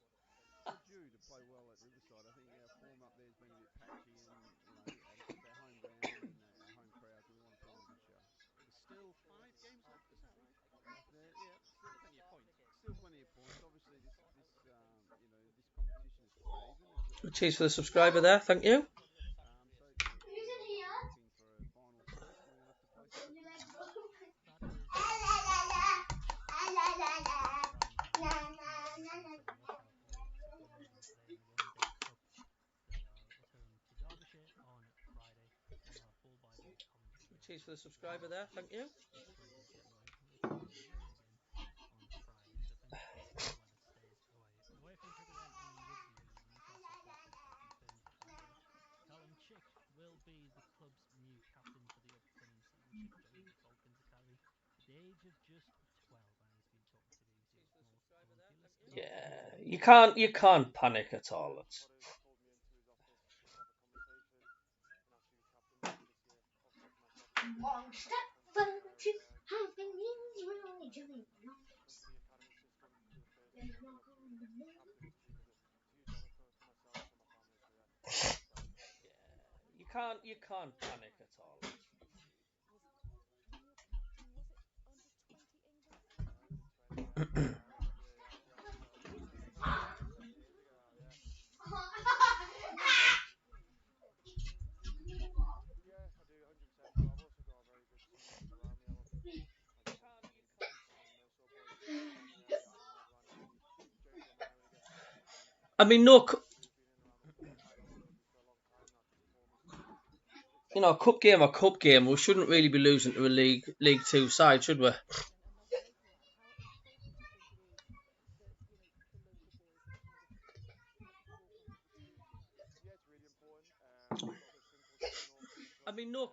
due to play well at Riverside. I think our form up there has been a bit patchy, and it's their home ground and our home crowds. We want to put on a good show. There's still 5 games left, is that right? Still Plenty of points. Still plenty of points. Obviously, this competition is quite even. Cheers for the subscriber there. Thank you. Cheers for the subscriber there. Thank you. Yeah, you can't panic at all. It's... You can't panic at all. I mean, no, you know, cup game or cup game, we shouldn't really be losing to a League Two side, should we? I mean, no.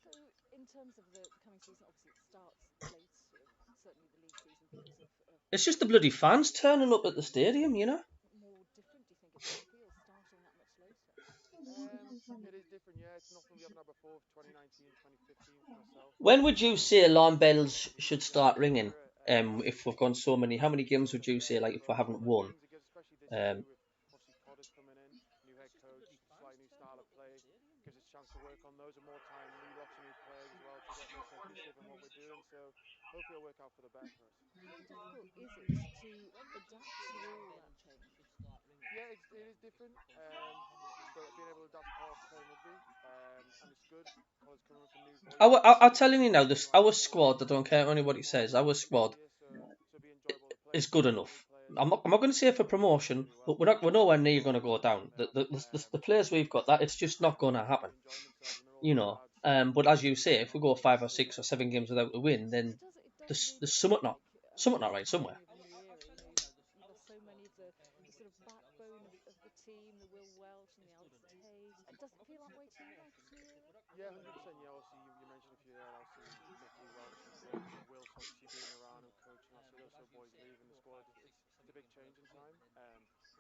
So, in terms of the coming season, obviously it starts late, certainly the league season, because of It's just the bloody fans turning up at the stadium, you know. more different. Do you think it does feel starting that much later? It is different, yeah. It's nothing we haven't had before. 2019, 2015 for myself. When would you say alarm bells should start ringing? If we've gone so many, how many games would you say, like, if we haven't won? Obviously, Potter's coming in, new head coach, slightly new style of play, gives us a chance to work on those and more time, lots of new players as well to get more cohesive in what we're doing. So hopefully it'll work out for the better for us. How difficult is it to adapt to all that change? Yeah, it is different, but being able to adapt part of playing rugby, and it's good. College coming with a new voice. I'm telling you now, our squad, I don't care anybody says, our squad is good enough. I'm not going to say for promotion, but we're nowhere near going to go down. The players we've got, that it's just not going to happen. You know. But as you say, if we go 5 or 6 or 7 games without a win, then there's something not right somewhere. You lost so many of the sort of backbone of the team, the Will Welsh and the Alex Tate. Does it feel that way to you, like it's new era? Yeah, 100%. Yeah, obviously you mentioned a few there. Obviously Mickey Welsh and Will's obviously being around and coaching. Obviously those boys leaving the squad. It's a big change in time.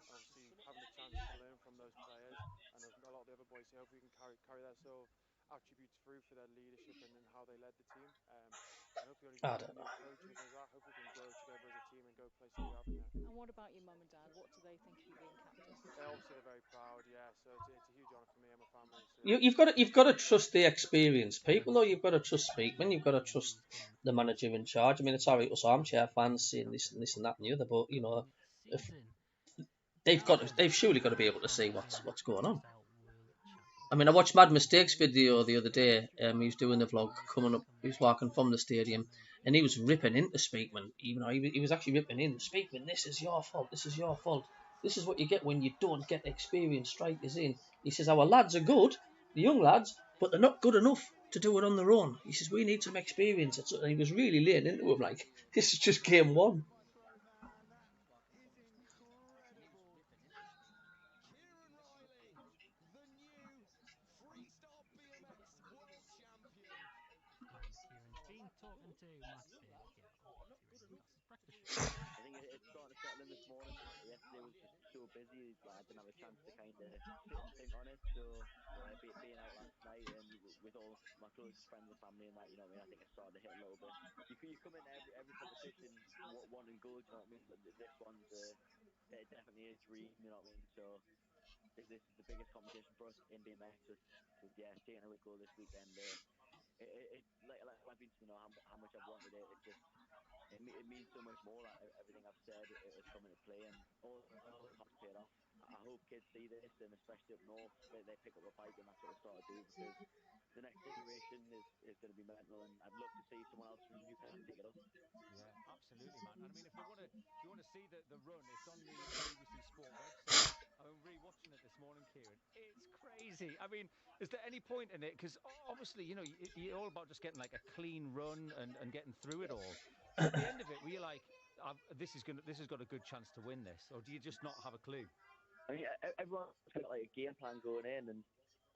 Obviously having a chance to learn from those players and a lot of the other boys. So hopefully we can carry that sort of attributes through for their leadership and how they led the team. And hopefully only get a new coach and things like that. Hopefully we can grow together as a team and go places we haven't yet. And what about your mum and dad? What do they think of you being captain? Obviously they're very proud. Yeah, so it's a huge honour for me and my family. So You've got to trust the experienced people, though. You've got to trust Speakman. You've got to trust the manager in charge. I mean, it's all right, us armchair fans saying this and that and the other, but you know, if they've surely got to be able to see what's going on. I mean, I watched Mad Mistakes video the other day. He was doing the vlog coming up. He was walking from the stadium, and he was ripping into Speakman. Even though he was actually ripping in Speakman. This is your fault. This is your fault. This is what you get when you don't get experienced strikers in. He says our lads are good, the young lads, but they're not good enough to do it on their own. He says we need some experience. And he was really laying into him like this is just game one. Talking to Matt Big practice. I think it's starting to settle in this morning. Yesterday was just so busy, I didn't have a chance to kind of sit and think on it. So yeah, being out last night and with all my closest friends and family and that, you know what I mean. I think I started to hit a little bit. You come into every competition wanting goals, you know what I mean. But this one's it definitely is dream, you know what I mean. So this is the biggest competition for us in BMX. Just yeah, seeing how it go this weekend. It like Vince, you know how much I've wanted it. It just it means so much more that everything I've said is coming to play and all the time's paid off. I hope kids see this and especially up north they pick up a bike and that's what they start to do because the next generation is going to be mental and I'd love to see someone else from Newcastle take it up. Yeah, absolutely, man. And I mean, if you want to see the run, it's on the BBC Sport website. I'm re-watching it this morning, Kieran. It's crazy. I mean, is there any point in it? Because obviously, you know, you're all about just getting like a clean run and getting through it all. At the end of it, were you like, this has got a good chance to win this, or do you just not have a clue? I mean, everyone's got like a game plan going in, and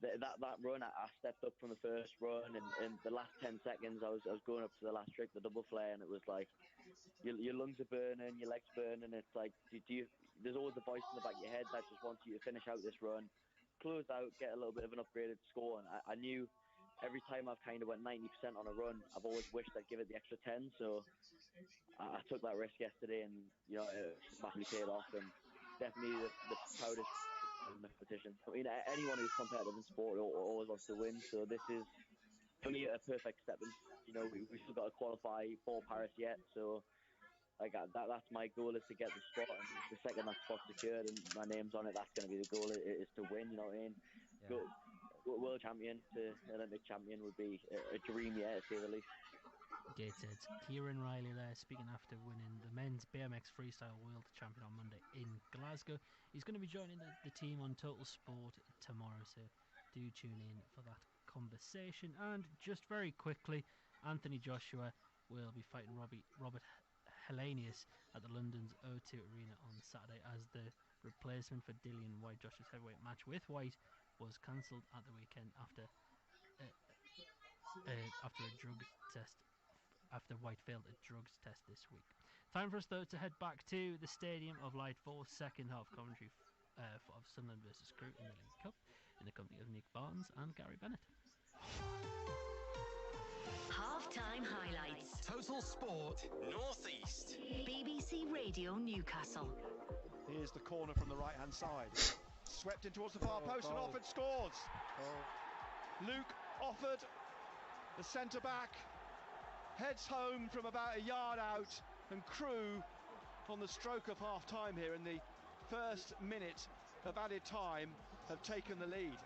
that run, I stepped up from the first run, and in the last 10 seconds, I was going up to the last trick, the double flare, and it was like your lungs are burning, your legs burning. It's like, do you? There's always a voice in the back of your head that just wants you to finish out this run, close out, get a little bit of an upgraded score. And I knew every time I've kind of went 90% on a run, I've always wished I'd give it the extra 10. So I took that risk yesterday, and it massively paid off, and definitely the proudest in the competition. I mean, anyone who's competitive in sport always wants to win. So this is for me a perfect stepping. We still got to qualify for Paris yet, so like that's my goal, is to get the spot, and the second that spot's secured and my name's on it, that's going to be the goal, is to win. You know what I mean? Yeah. World champion to Olympic champion would be a dream, yeah, to say the least. Gateshead's Kieran Riley there, speaking after winning the men's BMX Freestyle World Champion on Monday in Glasgow. He's going to be joining the team on Total Sport tomorrow, so do tune in for that conversation. And just very quickly, Anthony Joshua will be fighting Robert Helenius at the London's O2 Arena on Saturday as the replacement for Dillian White. Joshua's heavyweight match with White was cancelled at the weekend after a drug test. After White failed a drugs test this week. Time for us, though, to head back to the Stadium of Light for second half commentary of Sunderland versus Crewe in the League Cup in the company of Nick Barnes and Gary Bennett. Half-time highlights. Total Sport Northeast. BBC Radio Newcastle. Here's the corner from the right-hand side. Swept in towards the far post and Offord scores. Luke Offord, the centre-back, heads home from about a yard out, and Crewe on the stroke of half-time here in the first minute of added time have taken the lead.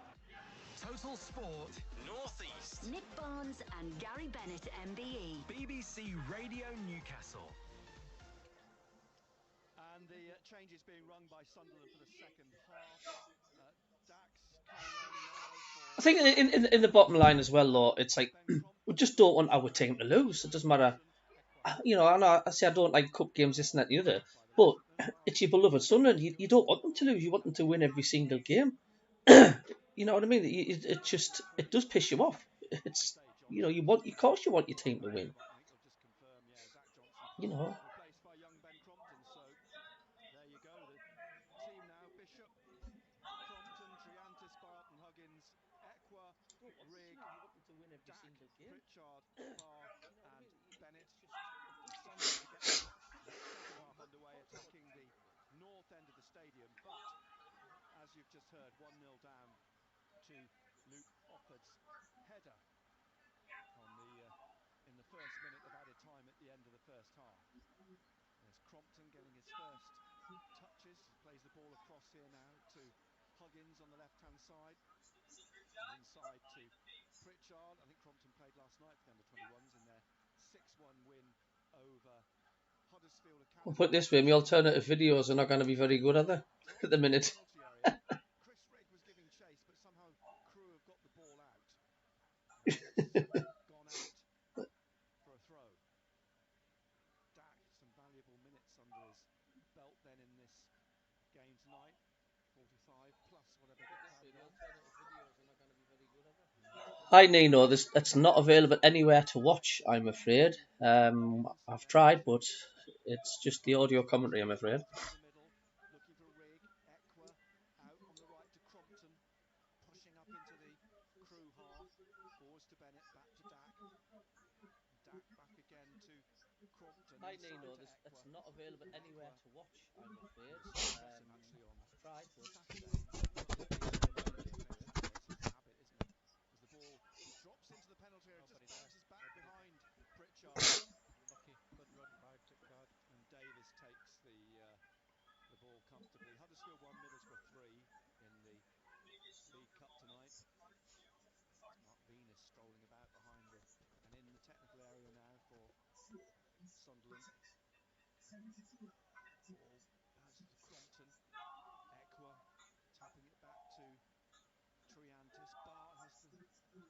Total Sport Northeast. Nick Barnes and Gary Bennett MBE. BBC Radio Newcastle. And the changes being rung by Sunderland for the second half. Dax coming on now. I think in the bottom line as well, though, it's like we just don't want our team to lose. It doesn't matter. I say I don't like cup games, this and that and the other, but it's your beloved Sunderland. You don't want them to lose. You want them to win every single game. You know what I mean? It does piss you off. It's of course you want your team to win. You know. Pritchard, Barr and Bennett. Sunderland to get the second half underway, attacking the north end of the stadium, but as you've just heard, 1-0 down to Luke Offord's header in the first minute of added time at the end of the first half. There's Crompton getting his first touches. He plays the ball across here now to Huggins on the left-hand side. Inside to Pritchard. I think Crompton played last night for the under-21s in their 6-1 win over Huddersfield Academy. I'll put it this way, my alternative videos are not going to be very good, are they? At the minute. Chris Rigg was giving chase, but somehow Crewe have got the ball out. Gone out for a throw. Dak, some valuable minutes under his belt then in this game tonight. 45 plus whatever gets added on. Hi Nino, it's not available anywhere to watch, I'm afraid. I've tried, but it's just the audio commentary, I'm afraid. Looking for Rigg, Equa out on the right to Crompton, pushing up into the Crewe half. Forwards to Bennett, back to Dak. Dak back again to Crompton. Hi Nino, it's not available anywhere to watch, I'm afraid. I've tried, but Drops into the penalty area, just bounces back behind Pritchard. Lucky, good run by Pritchard. And Davis takes the ball comfortably. Huddersfield 1, Middlesbrough 3 in the League Cup tonight. It's Mark Venus strolling about behind and in the technical area now for Sunderland. Ball bounces to Crompton. Equa tapping it back to Triantis. Bart has to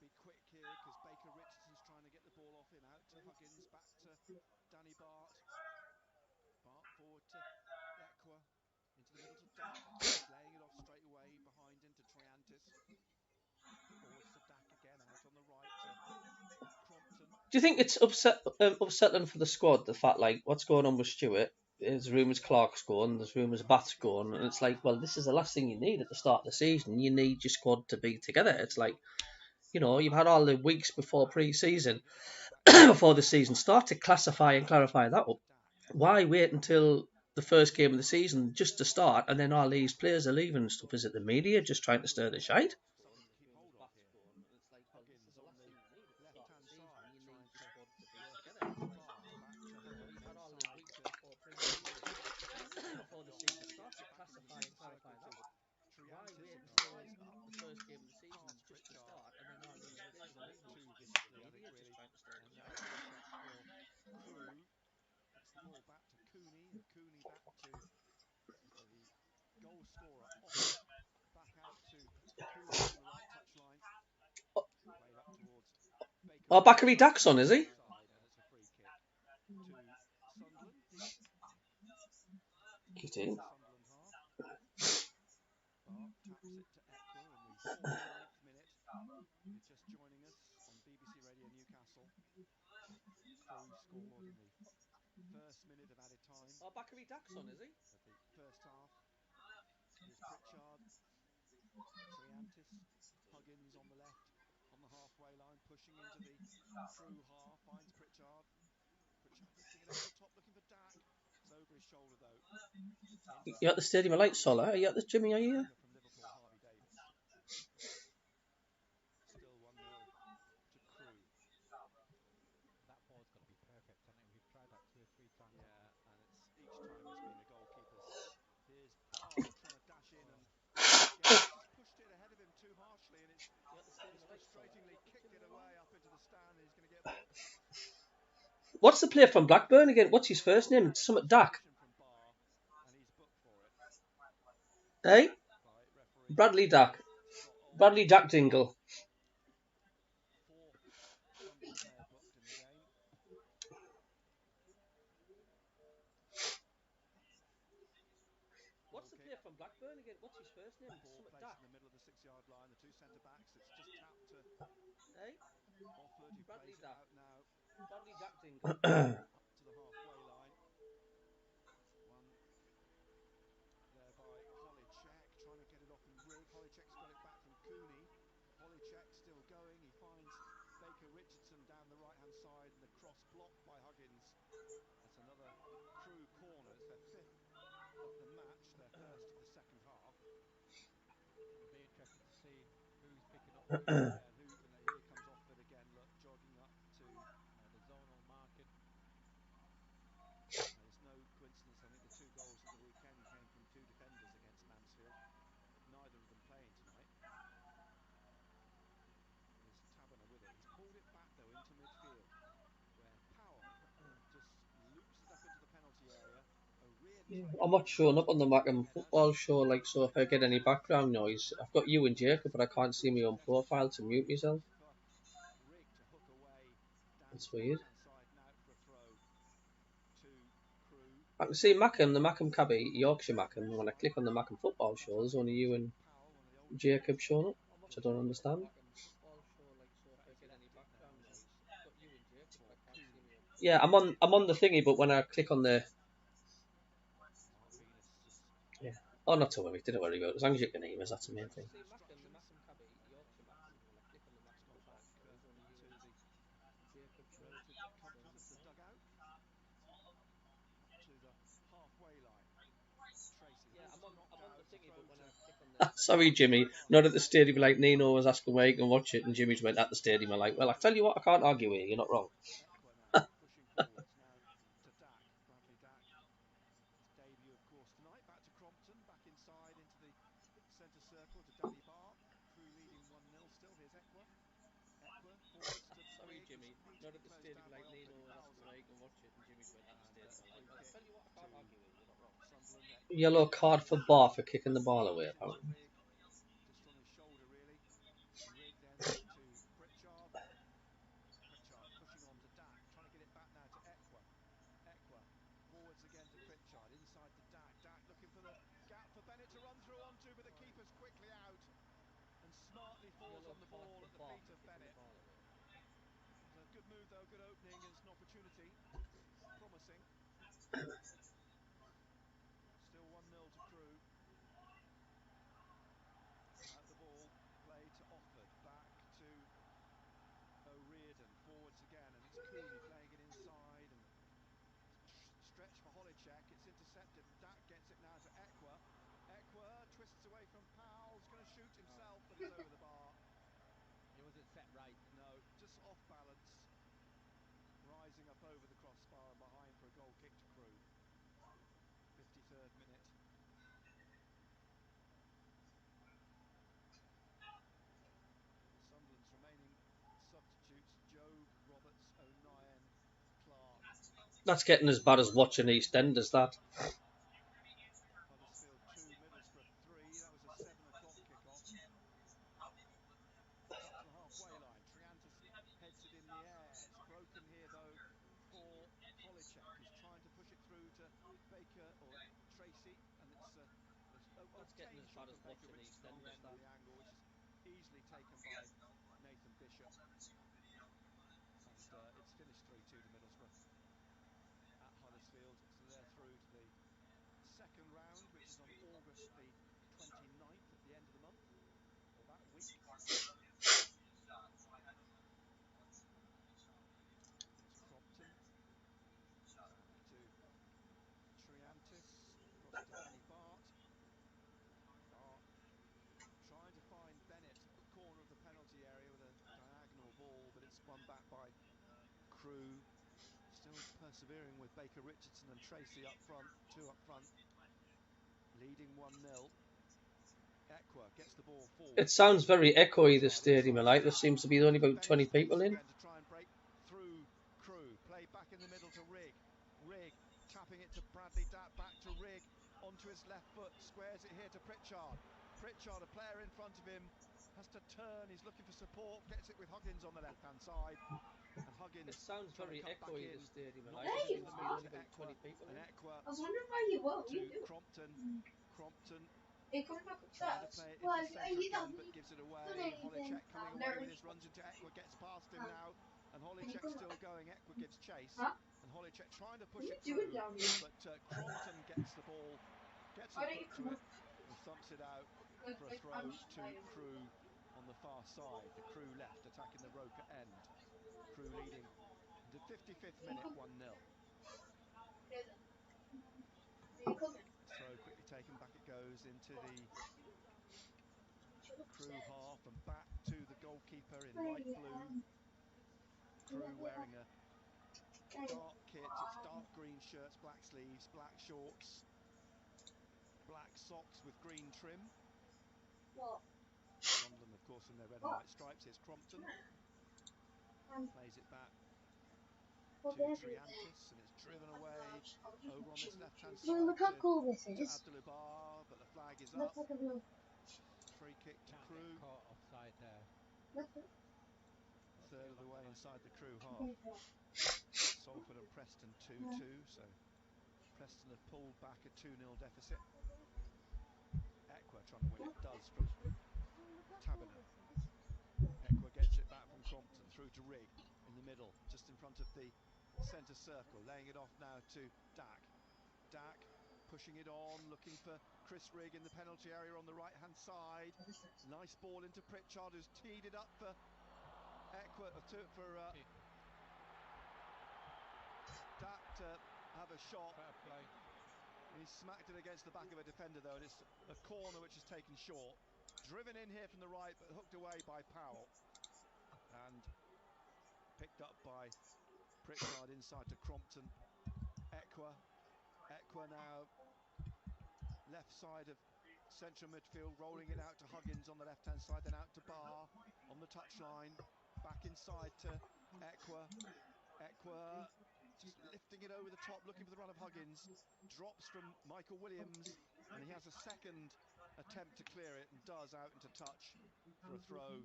be quick here because Baker Richardson's trying to get the ball off him. Out to Huggins, back to Danny Bart. Bart forward to Equa, into the middle to Dak, laying it off you think it's upsetting for the squad, the fact, like, what's going on with Stewart? There's rumours Clark's gone, there's rumours Bath's gone, and it's like, well, this is the last thing you need at the start of the season. You need your squad to be together. It's like, you know, you've had all the weeks before pre-season, before the season starts, to classify and clarify that up. Why wait until the first game of the season just to start, and then all these players are leaving and stuff? Is it the media just trying to stir the shite? Before the season starts, to classify and clarify that up. Why wait until the first game of the season just to start, and then all these players are leaving and stuff? Is it the media just trying to stir the shite? Crewe. Gets the ball back to Cooney, and Cooney back to the goal scorer Offa. Back out to Cooney on the right touchline. Played up towards Baker. Oh, Bakary Dack's on, is he? And it's a free kick to Sunderland. Get in. Sunderland half. Bart taps it to Equa in the 49th minute. If you're just joining us on BBC Radio Newcastle, Crewe scored in the first minute of added time. Oh, Bakary Dack's on, is he? Of the first half. Here's Pritchard, Triantis, Huggins on the left, on the halfway line, pushing into the Crewe half, finds Pritchard. Pritchard lifting it over the top, looking for Dack. It's over his shoulder though. You at the Stadium of Light, Solar? Are you at the Jimmy? Are you? From Liverpool, Harvey Davis. Still 1-0 to Crewe. That ball's got to be perfect, hasn't it? We've tried that 2 or 3 times. Yeah, and each time it's been the goalkeeper's. Here's Barr trying to dash in, and he's pushed it ahead of him too harshly, and it's frustratingly kicked it away up into the stand, and he's going to get booked. What's the player from Blackburn again? What's his first name? Something Dack. Hey? Bradley Dack. Bradley Dack Dingle. What's the player from Blackburn again? What's his first name? Ball placed in the middle of the 6-yard line. The two centre backs. It's just tapped to Offord, who plays it out now. Bradley Dack Dingle. Up to the halfway line. One there by Holicek, trying to get it off from Rigg. Holicek's got it back from Cooney. Holicek still going. He finds Baker Richardson down the right-hand side, and the cross blocked by Huggins. That's another Crewe corner. It's their 5th of the match, their first of the second half. It'll be interesting to see who's picking up who. Yeah, and here comes Offord again, look, jogging up to The zonal marking. It's no coincidence. I think the 2 goals at the weekend came from 2 defenders against Mansfield. Neither of them playing tonight. There's Taberner with it. He's pulled it back though into midfield, where Powell just loops it up into the penalty area. I'm not showing up on the MACKEM football show, like, so if I get any background noise, I've got you and Jacob, but I can't see my own profile to mute myself. That's weird. I can see MACKEM, the MACKEM Cabby, Yorkshire MACKEM. When I click on the MACKEM football show, there's only you and Jacob showing up, which I don't understand. Yeah, I'm on the thingy, but when I click on the... Yeah. Oh, not to worry, didn't worry about it. As long as you can hear us, that's the main thing. Sorry, Jimmy. Not at the stadium like Nino was asking where you can watch it, and Jimmy's went at the stadium. I'm like, well, I tell you what, I can't argue with you. You're not wrong. Debut, of course, tonight. Back to Crompton, back inside into the centre circle to Danny Barr. Crewe leading 1-0 still. Here's Equa. Equa forwards to Sorry, Jimmy. Not at the stadium like Nino was asking where you can watch it, and Jimmy's went at the stadium. I'm like, well, I tell you what, I can't argue with you. You're not wrong. Yellow card for Barr for kicking the ball away, apparently. Just on his shoulder, really. Rigg then to Pritchard. Pritchard pushing on to Dack, trying to get it back now to Equa. Equa forwards again to Pritchard, inside to Dack. Dack looking for the gap for Bennett to run through onto, but the keeper's quickly out and smartly falls on the ball at the feet of Bennett. It was a good move move though, good opening, it's an opportunity, promising. Still 1-0 to Crewe. The ball played to Offord, back to O'Riordan, forwards again, and it's Cooney playing it inside, and stretch for Holicek, it's intercepted, and Dak gets it now to Ekwa. Ekwa twists away from Powell, he's going to shoot himself, but it's over the bar. He wasn't set right. No, just off balance, rising up over the crossbar and behind for a goal kick to Crewe. 53rd minute. Sunderland's remaining substitutes: Job, Roberts, O'Nien, Clark. That's getting as bad as watching EastEnders, that. Huddersfield 2, Middlesbrough 3. That was a 7 o'clock kickoff. Up to the halfway line. Triantis heads it in the air. It's broken here though for Holicek, who's trying to push it through to Baker or Tracy, and it's That's getting as bad as from Baker watching Richardson on the EastEnders, end of that. the angle, which is easily taken by Nathan Bishop. And it's finished 3-2 to Middlesbrough at Huddersfield, so they're through to the second round, which is on August the 29th, at the end of the month, or that week. It's Crompton, back to Triantis, across to Danny Bart. Bart trying to find Bennett at the corner of the penalty area with a diagonal ball, but it's won back by Crewe. Still persevering with Baker Richardson and Tracy up front, two up front, leading 1-0. Ekwa gets the ball forward. It sounds very echoey, the stadium, like there seems to be only about 20 people in. To try and break through Crewe, play back in the middle to Rigg. Rigg tapping it to Bradley, back to Rigg, onto his left foot, squares it here to Pritchard. Pritchard, a player in front of him, has to turn, he's looking for support, gets it with Huggins on the left-hand side. And Huggins, it sounds very echoey, the stadium, like there there seems to be only about 20 people in. Ekwa I was wondering why you were. to Crompton. Crompton Are you coming back trying to upstairs? play it Well, into centre again, but gives it away. anything? Holicek coming away with this, runs into Ekwa, gets past him now, and Holicek still going. Ekwa gives chase, and Holicek trying to push it through, but Crompton gets the ball, gets a foot to it, and thumps it out for a throw to Crewe on the far side. The Crewe left, attacking the Roker end. Crewe leading into 55th minute, 1-0. Throw quickly taken, back it goes into the Crewe half and back to the goalkeeper in light blue. Crewe wearing a dark kit, it's dark green shirts, black sleeves, black shorts, black socks with green trim. Sunderland, of course, in their red and white stripes. Here's Crompton, plays it back to Triantis, and it's driven away over on this left-hand side Look how cool this to is. Abdul-Jabbar, but the flag is Looks up. like a real. Free kick to Can't Crewe. get caught offside there. Third of the way inside the Crewe half. Salford and Preston 2-2, so Preston have pulled back a 2-0 deficit. Ekwa trying to win it, does from Taberner. Ekwa gets it back from Crompton, through to Rigg in the middle, just in front of the centre circle, laying it off now to Dak. Dak pushing it on, looking for Chris Rigg in the penalty area on the right-hand side. Nice ball into Pritchard, who's teed it up for Ekwa, Dak to have a shot. Fair play. He smacked it against the back of a defender though, and it's a corner which is taken short. Driven in here from the right, but hooked away by Powell. And picked up by Pritchard inside to Crompton. Ekwa now left side of central midfield, rolling it out to Huggins on the left-hand side, then out to Barr on the touchline, back inside to Ekwa. Ekwa just lifting it over the top, looking for the run of Huggins, drops from Michael Williams, and he has a second attempt to clear it, and does, out into touch for a throw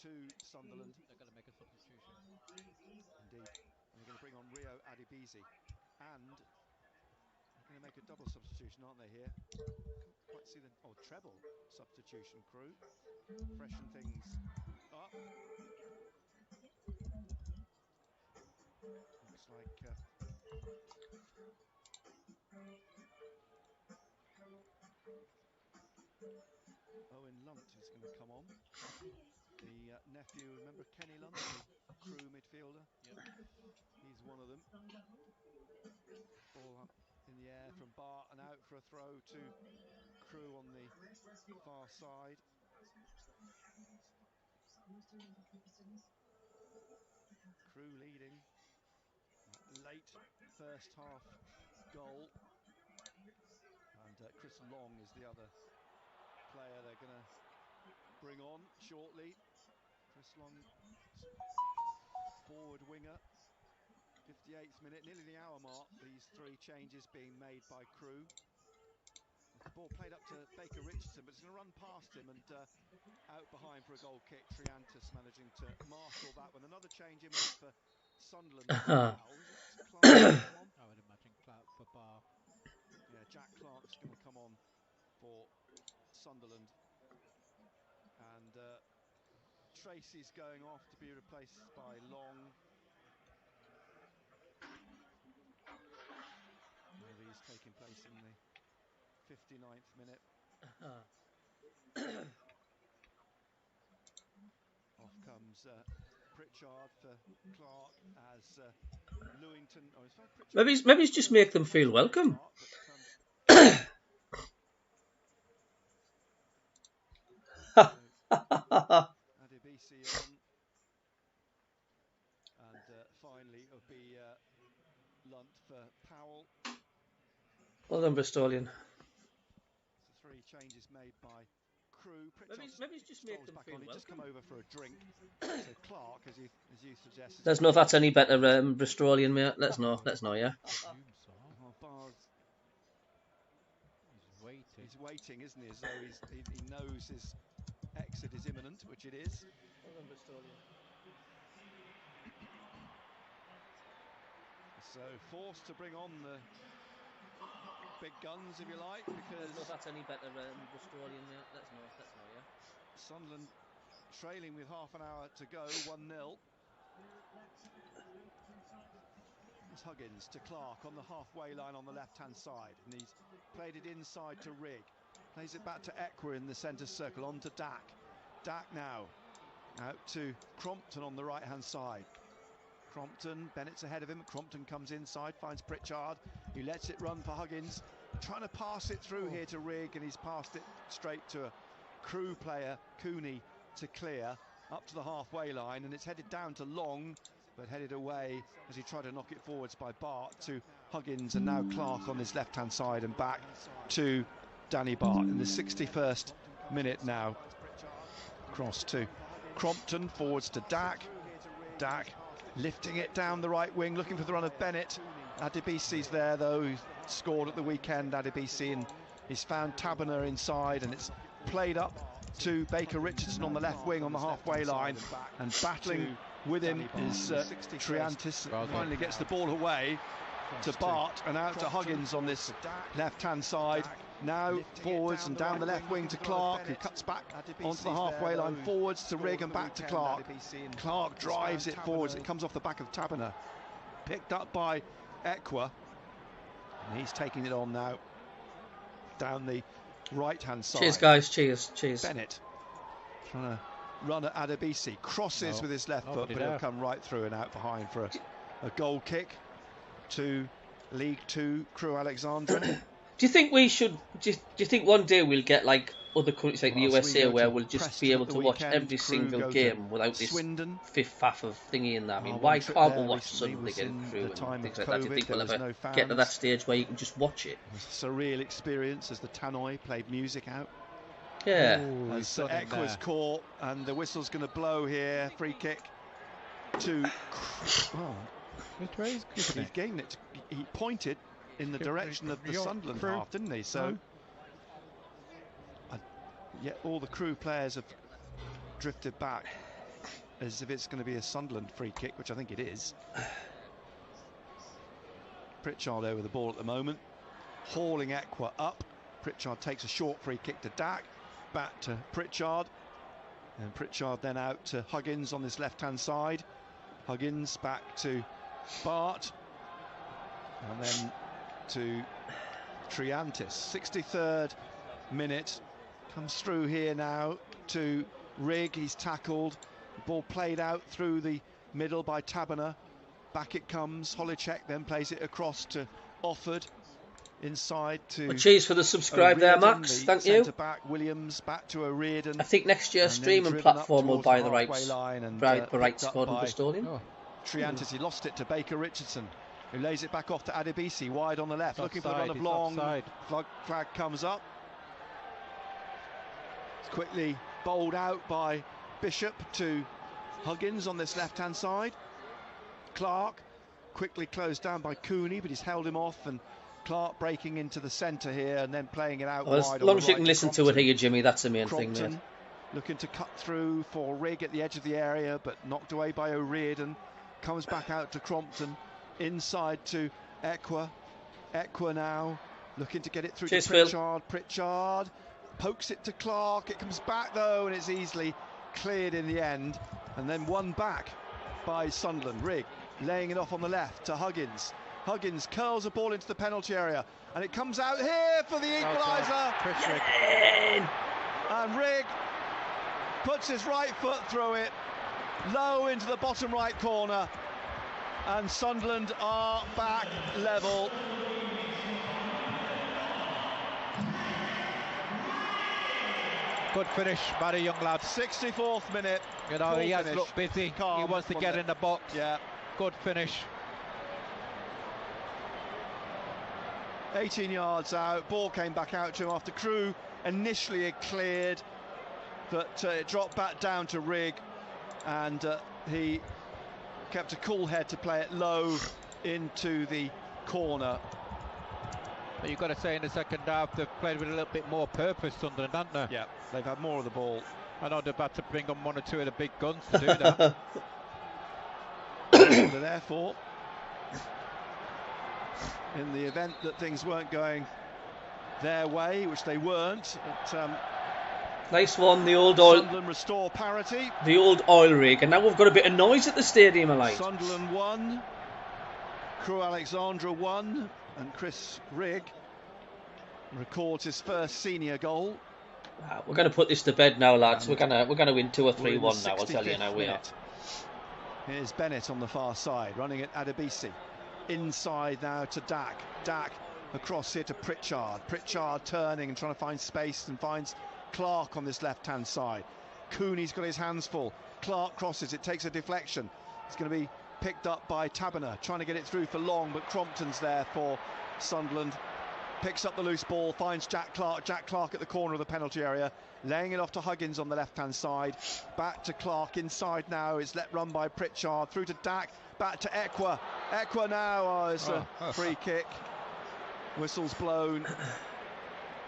to Sunderland. They're going to make a substitution. Indeed, and they're going to bring on Rio Adibisi, and they're going to make a double substitution, aren't they, here? Can't quite see the... oh, treble substitution, Crewe. Freshen things up. Looks like Owen Lunt is going to come on. The nephew, remember Kenny Lunt, the Crewe midfielder? Yep. He's one of them. Ball up in the air from Bart and out for a throw to Crewe on the far side. Crewe leading that late first half goal. And Chris Long is the other player they're going to bring on shortly. Chris Long, forward winger. 58th minute, nearly the hour mark. These three changes being made by Crewe. The ball played up to Baker Richardson, but it's going to run past him and out behind for a goal kick. Triantis managing to marshal that one. Another change imminent for Sunderland. Now, is it Clark come on? I would imagine Clark for Bar. Yeah, Jack Clark's going to come on for Sunderland. And Tracy's going off to be replaced by Long. One of these taking place in the 59th minute. Off comes Pritchard for Clark as Lewington. Oh, in fact, maybe it's just make them feel welcome. Adebisi on, and finally it'll be Lunt for Powell. Well done, Bristolian. So 3 changes made by Crewe. Maybe it's just make them feel welcome. He'd just come over for a drink. So Clark, as you suggested. Let's know if that's any better, Bristolian, mate. Let's know, yeah. He's waiting, isn't he? As though he knows his exit is imminent, which it is. Well done, Bristolian. So forced to bring on the big guns, if you like, because let's know if that's any better, Bristolian, mate. Let's know, yeah. Sunderland trailing with half an hour to go, 1-0. It's Huggins to Clark on the halfway line on the left-hand side, and he's played it inside to Rigg. Plays it back to Ekwa in the centre circle, on to Dak. Dak now out to Crompton on the right-hand side. Crompton, Bennett's ahead of him. Crompton comes inside, finds Pritchard. He lets it run for Huggins. Trying to pass it through here to Rigg, and he's passed it straight to a Crewe player, Cooney, to clear up to the halfway line, and it's headed down to Long, but headed away as he tried to knock it forwards by Bart to Huggins, and now Clark on his left-hand side and back to Danny Bart in the 61st minute now. Cross to Crompton, forwards to Dak. Dak lifting it down the right wing, looking for the run of Bennett. Adebisi's there, though, who scored at the weekend, Adebisi, and he's found Taberner inside, and it's played up to Baker Richardson on the left wing on the halfway line, and battling with him is Triantis. Finally gets the ball away to Bart and out to Huggins on this left-hand side. Now forwards and down the left wing to Clark, who cuts back onto the halfway line, forwards to Rigg and back to Clark. Clark drives it forwards. It comes off the back of Taberner, picked up by Ekwa, and he's taking it on now down the right-hand side. Cheers, guys. Cheers. Bennett trying to run at Adebisi, crosses with his left foot, but he'll come right through and out behind for a goal kick to League Two Crewe Alexandra. Do you think we should? Do you think one day we'll get like other countries like the USA, where we'll just be able to watch every single game without this fifth faff of thingy in that? I mean, why can't we watch Sunderland again Crewe and things like that? Do you think we'll ever get to that stage where you can just watch it? It's a surreal experience as the tannoy played music out. Yeah. As Ekwa's caught, and the whistle's going to blow here. Free kick to. He gained it. He pointed in the direction of the Sunderland half, didn't he? So, yet all the Crewe players have drifted back as if it's going to be a Sunderland free kick, which I think it is. Pritchard over the ball at the moment, hauling Ekwa up. Pritchard takes a short free kick to Dak, back to Pritchard, and Pritchard then out to Huggins on this left-hand side. Huggins back to Bart, and then to Triantis. 63rd minute, comes through here now to Rigg. He's tackled, ball played out through the middle by Taberner. Back it comes, Holicek then plays it across to Offord. Inside to cheers for the subscribe there, Max. Thank you. Back Williams, back to O'Riordan. I think next year's streaming platform will buy the rights for Gordon Custodian. Triantis, he lost it to Baker Richardson, who lays it back off to Adebisi, wide on the left, looking for the run of long. Flag comes up. It's quickly bowled out by Bishop to Huggins on this left-hand side. Clark quickly closed down by Cooney, but he's held him off, and Clark breaking into the centre here and then playing it out wide. As long as you can listen to it here, Jimmy, that's the main thing, mate. Looking to cut through for Rigg at the edge of the area, but knocked away by O'Riordan. Comes back out to Crompton, inside to Equa. Equa now looking to get it through to Pritchard. Pritchard pokes it to Clark. It comes back though, and it's easily cleared in the end. And then won back by Sunderland. Rigg laying it off on the left to Huggins. Huggins curls a ball into the penalty area, and it comes out here for the equaliser. And Rigg puts his right foot through it, low into the bottom right corner, and Sunderland are back level. Good finish by the young lad. 64th minute. You know, he has looked busy. He wants to get in the box. Yeah. Good finish. 18 yards out, ball came back out to him after Crewe initially had cleared, but it dropped back down to Rigg, and he kept a cool head to play it low into the corner. But you've got to say in the second half they've played with a little bit more purpose, Sunderland, haven't they? Yeah, they've had more of the ball. I know they're about to bring on one or two of the big guns to do that. So therefore, in the event that things weren't going their way, which they weren't, nice one, the old oil. Sunderland restore parity. The old oil rig, and now we've got a bit of noise at the stadium, alive. Sunderland won, Crewe Alexandra won, and Chris Rigg records his first senior goal. We're going to put this to bed now, lads. We're going to win 2 or 3-1 now. I'll tell you now we are. Here's Bennett on the far side, running at Adebisi. Inside now to Dak. Dak across here to Pritchard. Pritchard turning and trying to find space, and finds Clark on this left-hand side. Cooney's got his hands full. Clark crosses, it takes a deflection. It's going to be picked up by Taberner, trying to get it through for long, but Crompton's there for Sunderland. Picks up the loose ball, finds Jack Clark. Jack Clark at the corner of the penalty area, laying it off to Huggins on the left-hand side. Back to Clark, inside now. It's let run by Pritchard, through to Dak. Back to Equa. Equa now is a free kick. Whistle's blown.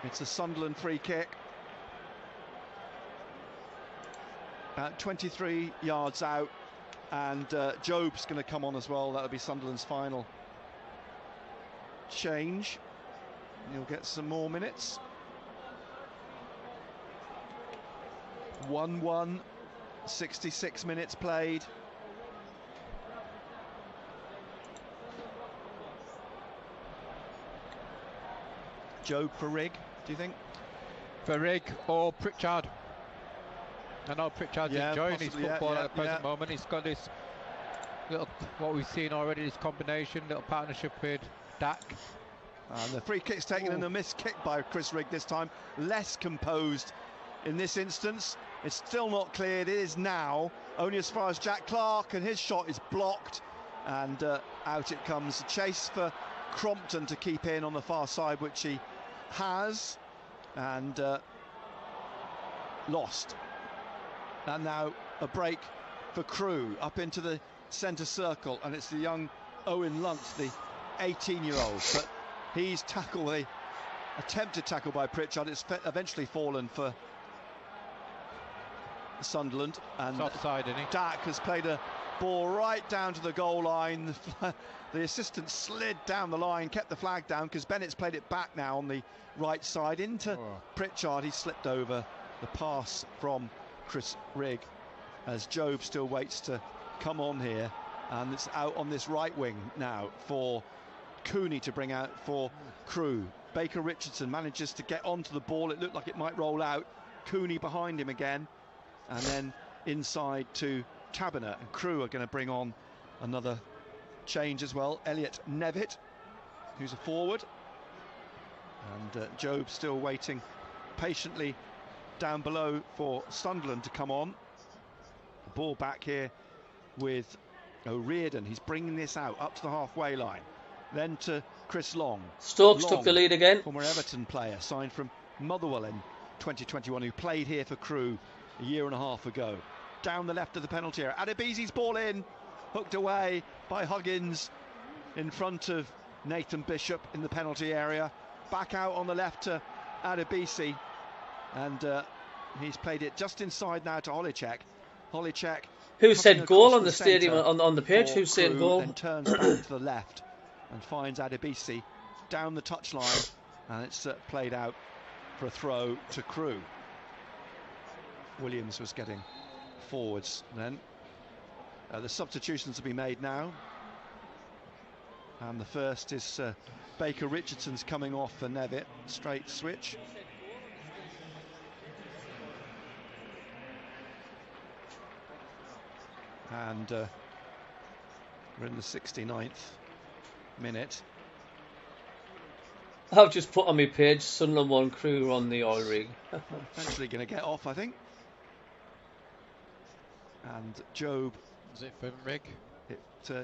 It's a Sunderland free kick. About 23 yards out, and Job's going to come on as well. That'll be Sunderland's final change. He'll get some more minutes. 1-1, 66 minutes played. Job for Rigg, do you think? For Rigg or Pritchard. I know Pritchard's enjoying his football at the present moment. He's got this little, what we've seen already, this combination, little partnership with Dak. And the free kick's taken and a missed kick by Chris Rigg this time. Less composed in this instance. It's still not cleared. It is now, only as far as Jack Clark, and his shot is blocked. And out it comes. A chase for Crompton to keep in on the far side, which he has, and lost. And now a break for Crewe up into the centre circle, and it's the young Owen Lunt, the 18-year-old, but he's tackled, the attempted tackle by Pritchard. It's eventually fallen for Sunderland, and offside, isn't he? Dak has played a ball right down to the goal line. The assistant slid down the line, kept the flag down, because Bennett's played it back now on the right side into Pritchard. He slipped over the pass from Chris Rigg, as Job still waits to come on here. And it's out on this right wing now for Cooney to bring out for Crewe. Baker Richardson manages to get onto the ball. It looked like it might roll out. Cooney behind him again. And then inside to Cabinet. And Crewe are going to bring on another change as well. Elliot Nevitt, who's a forward. And Job still waiting patiently down below for Sunderland to come on. The ball back here with O'Riordan. He's bringing this out up to the halfway line. Then to Chris Long. Stokes took the lead again. Former Everton player, signed from Motherwell in 2021, who played here for Crewe a year and a half ago. Down the left of the penalty area. Adebisi's ball in. Hooked away by Huggins in front of Nathan Bishop in the penalty area. Back out on the left to Adebisi. And he's played it just inside now to Holicek. Holicek. Who said goal on the stadium, on the pitch? Who said goal? Then turns back to the left and finds Adebisi down the touchline, and it's played out for a throw to Crewe. Williams was getting forwards then. The substitutions will be made now, and the first is Baker Richardson's coming off for Nevitt. Straight switch. And we're in the 69th minute. I've just put on my page Sunderland 1, Crewe on the oil rig. Eventually going to get off, I think. And Job. Is it for Rig? It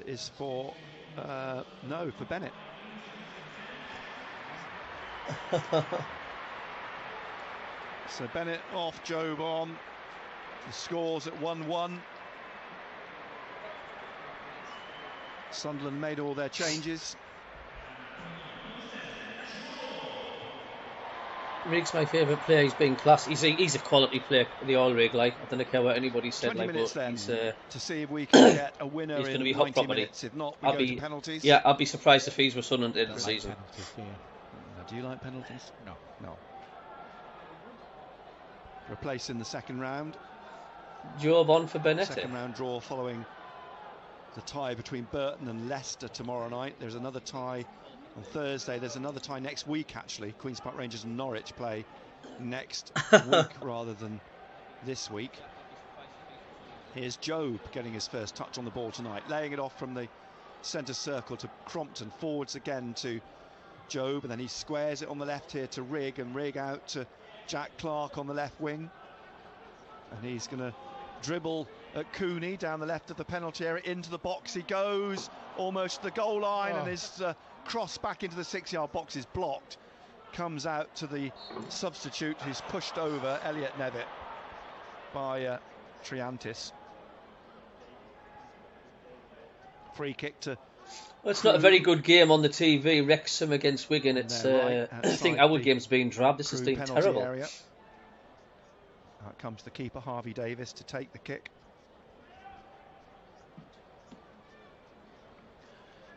is for no, for Bennett. So Bennett off, Job on. The score's at 1-1. Sunderland made all their changes. Rig's my favourite player. He's been class. He's a quality player. The all rig, like I don't care what anybody said. 20 like, minutes but then he's, to see if we can get a winner. He's in going to be 90 hot minutes. If not, we I'll go be to penalties. Yeah, I'll be surprised if he's with Sunderland in the season. Penalties, do you? Do you like penalties? No. No. Replacing the second round. Job on for Bennett. Second round draw following the tie between Burton and Leicester tomorrow night. There's another tie on Thursday. There's another tie next week, actually. Queen's Park Rangers and Norwich play next week rather than this week. Here's Job getting his first touch on the ball tonight, laying it off from the centre circle to Crompton. Forwards again to Job, and then he squares it on the left here to Rigg, and Rigg out to Jack Clark on the left wing. And he's going to dribble at Cooney down the left of the penalty area. Into the box he goes, almost to the goal line, and his cross back into the 6-yard box is blocked. Comes out to the substitute, who's pushed over Elliot Nevitt by Triantis. Free kick to... Well, it's not a very good game on the TV. Wrexham against Wigan. It's I think our game's been drab. This has been terrible. Area. Out comes the keeper, Harvey Davis, to take the kick.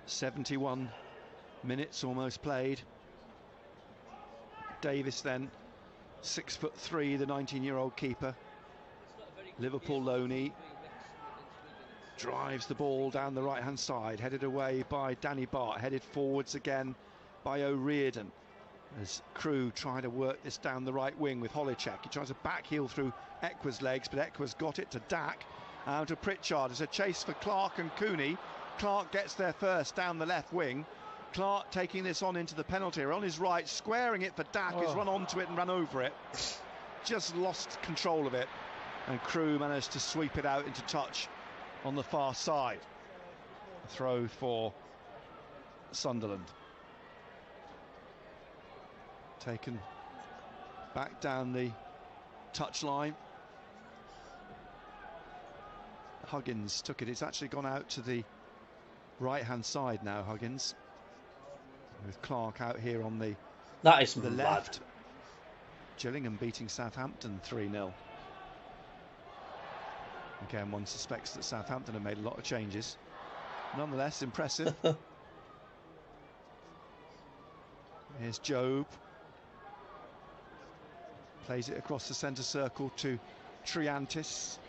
71 minutes almost played. Davis then, 6'3", the 19-year-old keeper. Liverpool loanee. Drives the ball down the right-hand side, headed away by Danny Bart, headed forwards again by O'Riordan. As Crewe try to work this down the right wing with Holicek. He tries a back heel through Ekwa's legs, but Ekwa's got it to Dack. Out to Pritchard. There's a chase for Clark and Cooney. Clark gets there first down the left wing. Clark taking this on into the penalty area on his right, squaring it for Dack, who's run onto it and run over it. Just lost control of it, and Crewe managed to sweep it out into touch on the far side. A throw for Sunderland. Taken back down the touchline. Huggins took it. It's actually gone out to the right-hand side now, Huggins, with Clark out here on the left. Gillingham beating Southampton 3-0. Again, one suspects that Southampton have made a lot of changes. Nonetheless, impressive. Here's Job. Plays it across the centre circle to Triantis.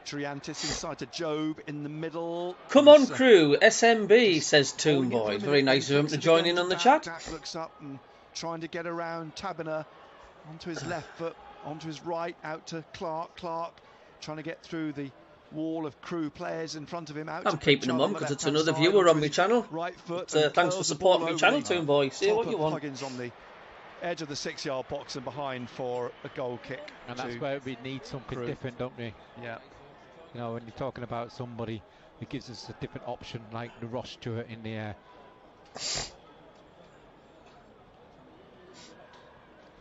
Triantis inside to Job in the middle. Come on, crew. SMB, says Toon Boy. Very nice of him to join in on the chat. Dak looks up and trying to get around Tabiner onto his left foot, onto his right, out to Clark. Clark trying to get through the wall of crew players in front of him. Out I'm keeping him on because it's another viewer on my channel. Right foot. Thanks for supporting my channel, Toon Boy. Say what you want. Huggins on the edge of the 6-yard box and behind for a goal kick. And that's where we need something different, don't we? Yeah. You know, when you're talking about somebody who gives us a different option, like the Ross Stewart in the air.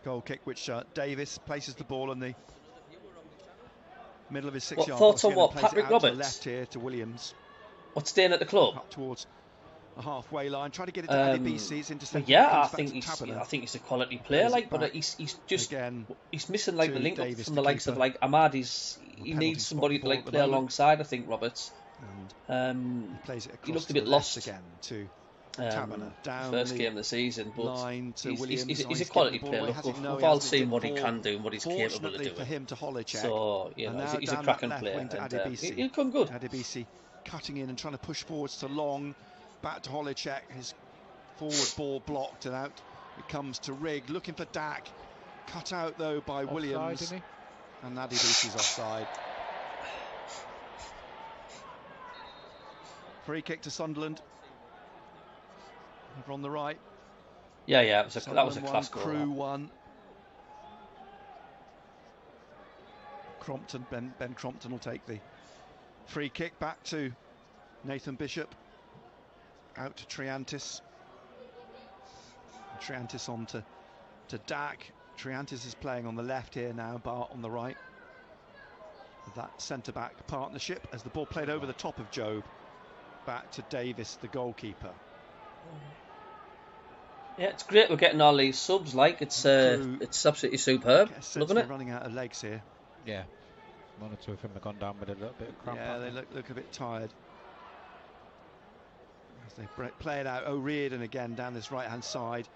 Goal kick, which Davis places the ball in the middle of his 6-yard box. What thoughts on what? Patrick Roberts? To the left here to Williams. What's staying at the club? Up towards the halfway line, trying to get it to Adebisi. It's intercepted. Yeah, I think he's a quality player. Like, but he's just he's missing like the link up from the likes of like Ahmad. He needs somebody to like play alongside. I think Roberts. And he plays it across. He looked a bit lost again to Tabiner. Down first game of the season, but he's a a quality player. Look, we've all seen what he can do and what he's capable of doing. For him to Holicek. So you know, he's a cracking player. And, he'll come good. Adebisi cutting in and trying to push forwards to Long. Back to Holicek, his forward ball blocked, and out it comes to Rigg, looking for Dak. Cut out though by offside, Williams, and Adebisi's offside. Free kick to Sunderland. Over on the right. Yeah, that was a class goal. Crewe 1. Crompton, Ben Crompton will take the free kick back to Nathan Bishop. Out to Triantis. Triantis on to Dak. Triantis is playing on the left here now, Bart on the right. That centre-back partnership as the ball played over the top of Job. Back to Davis, the goalkeeper. Yeah, it's great we're getting all these subs. Like it's absolutely superb. Loving it. Running out of legs here. Yeah, one or two of them have gone down with a little bit of cramp. Yeah, they look a bit tired. As they play it out, O'Riordan again down this right-hand side,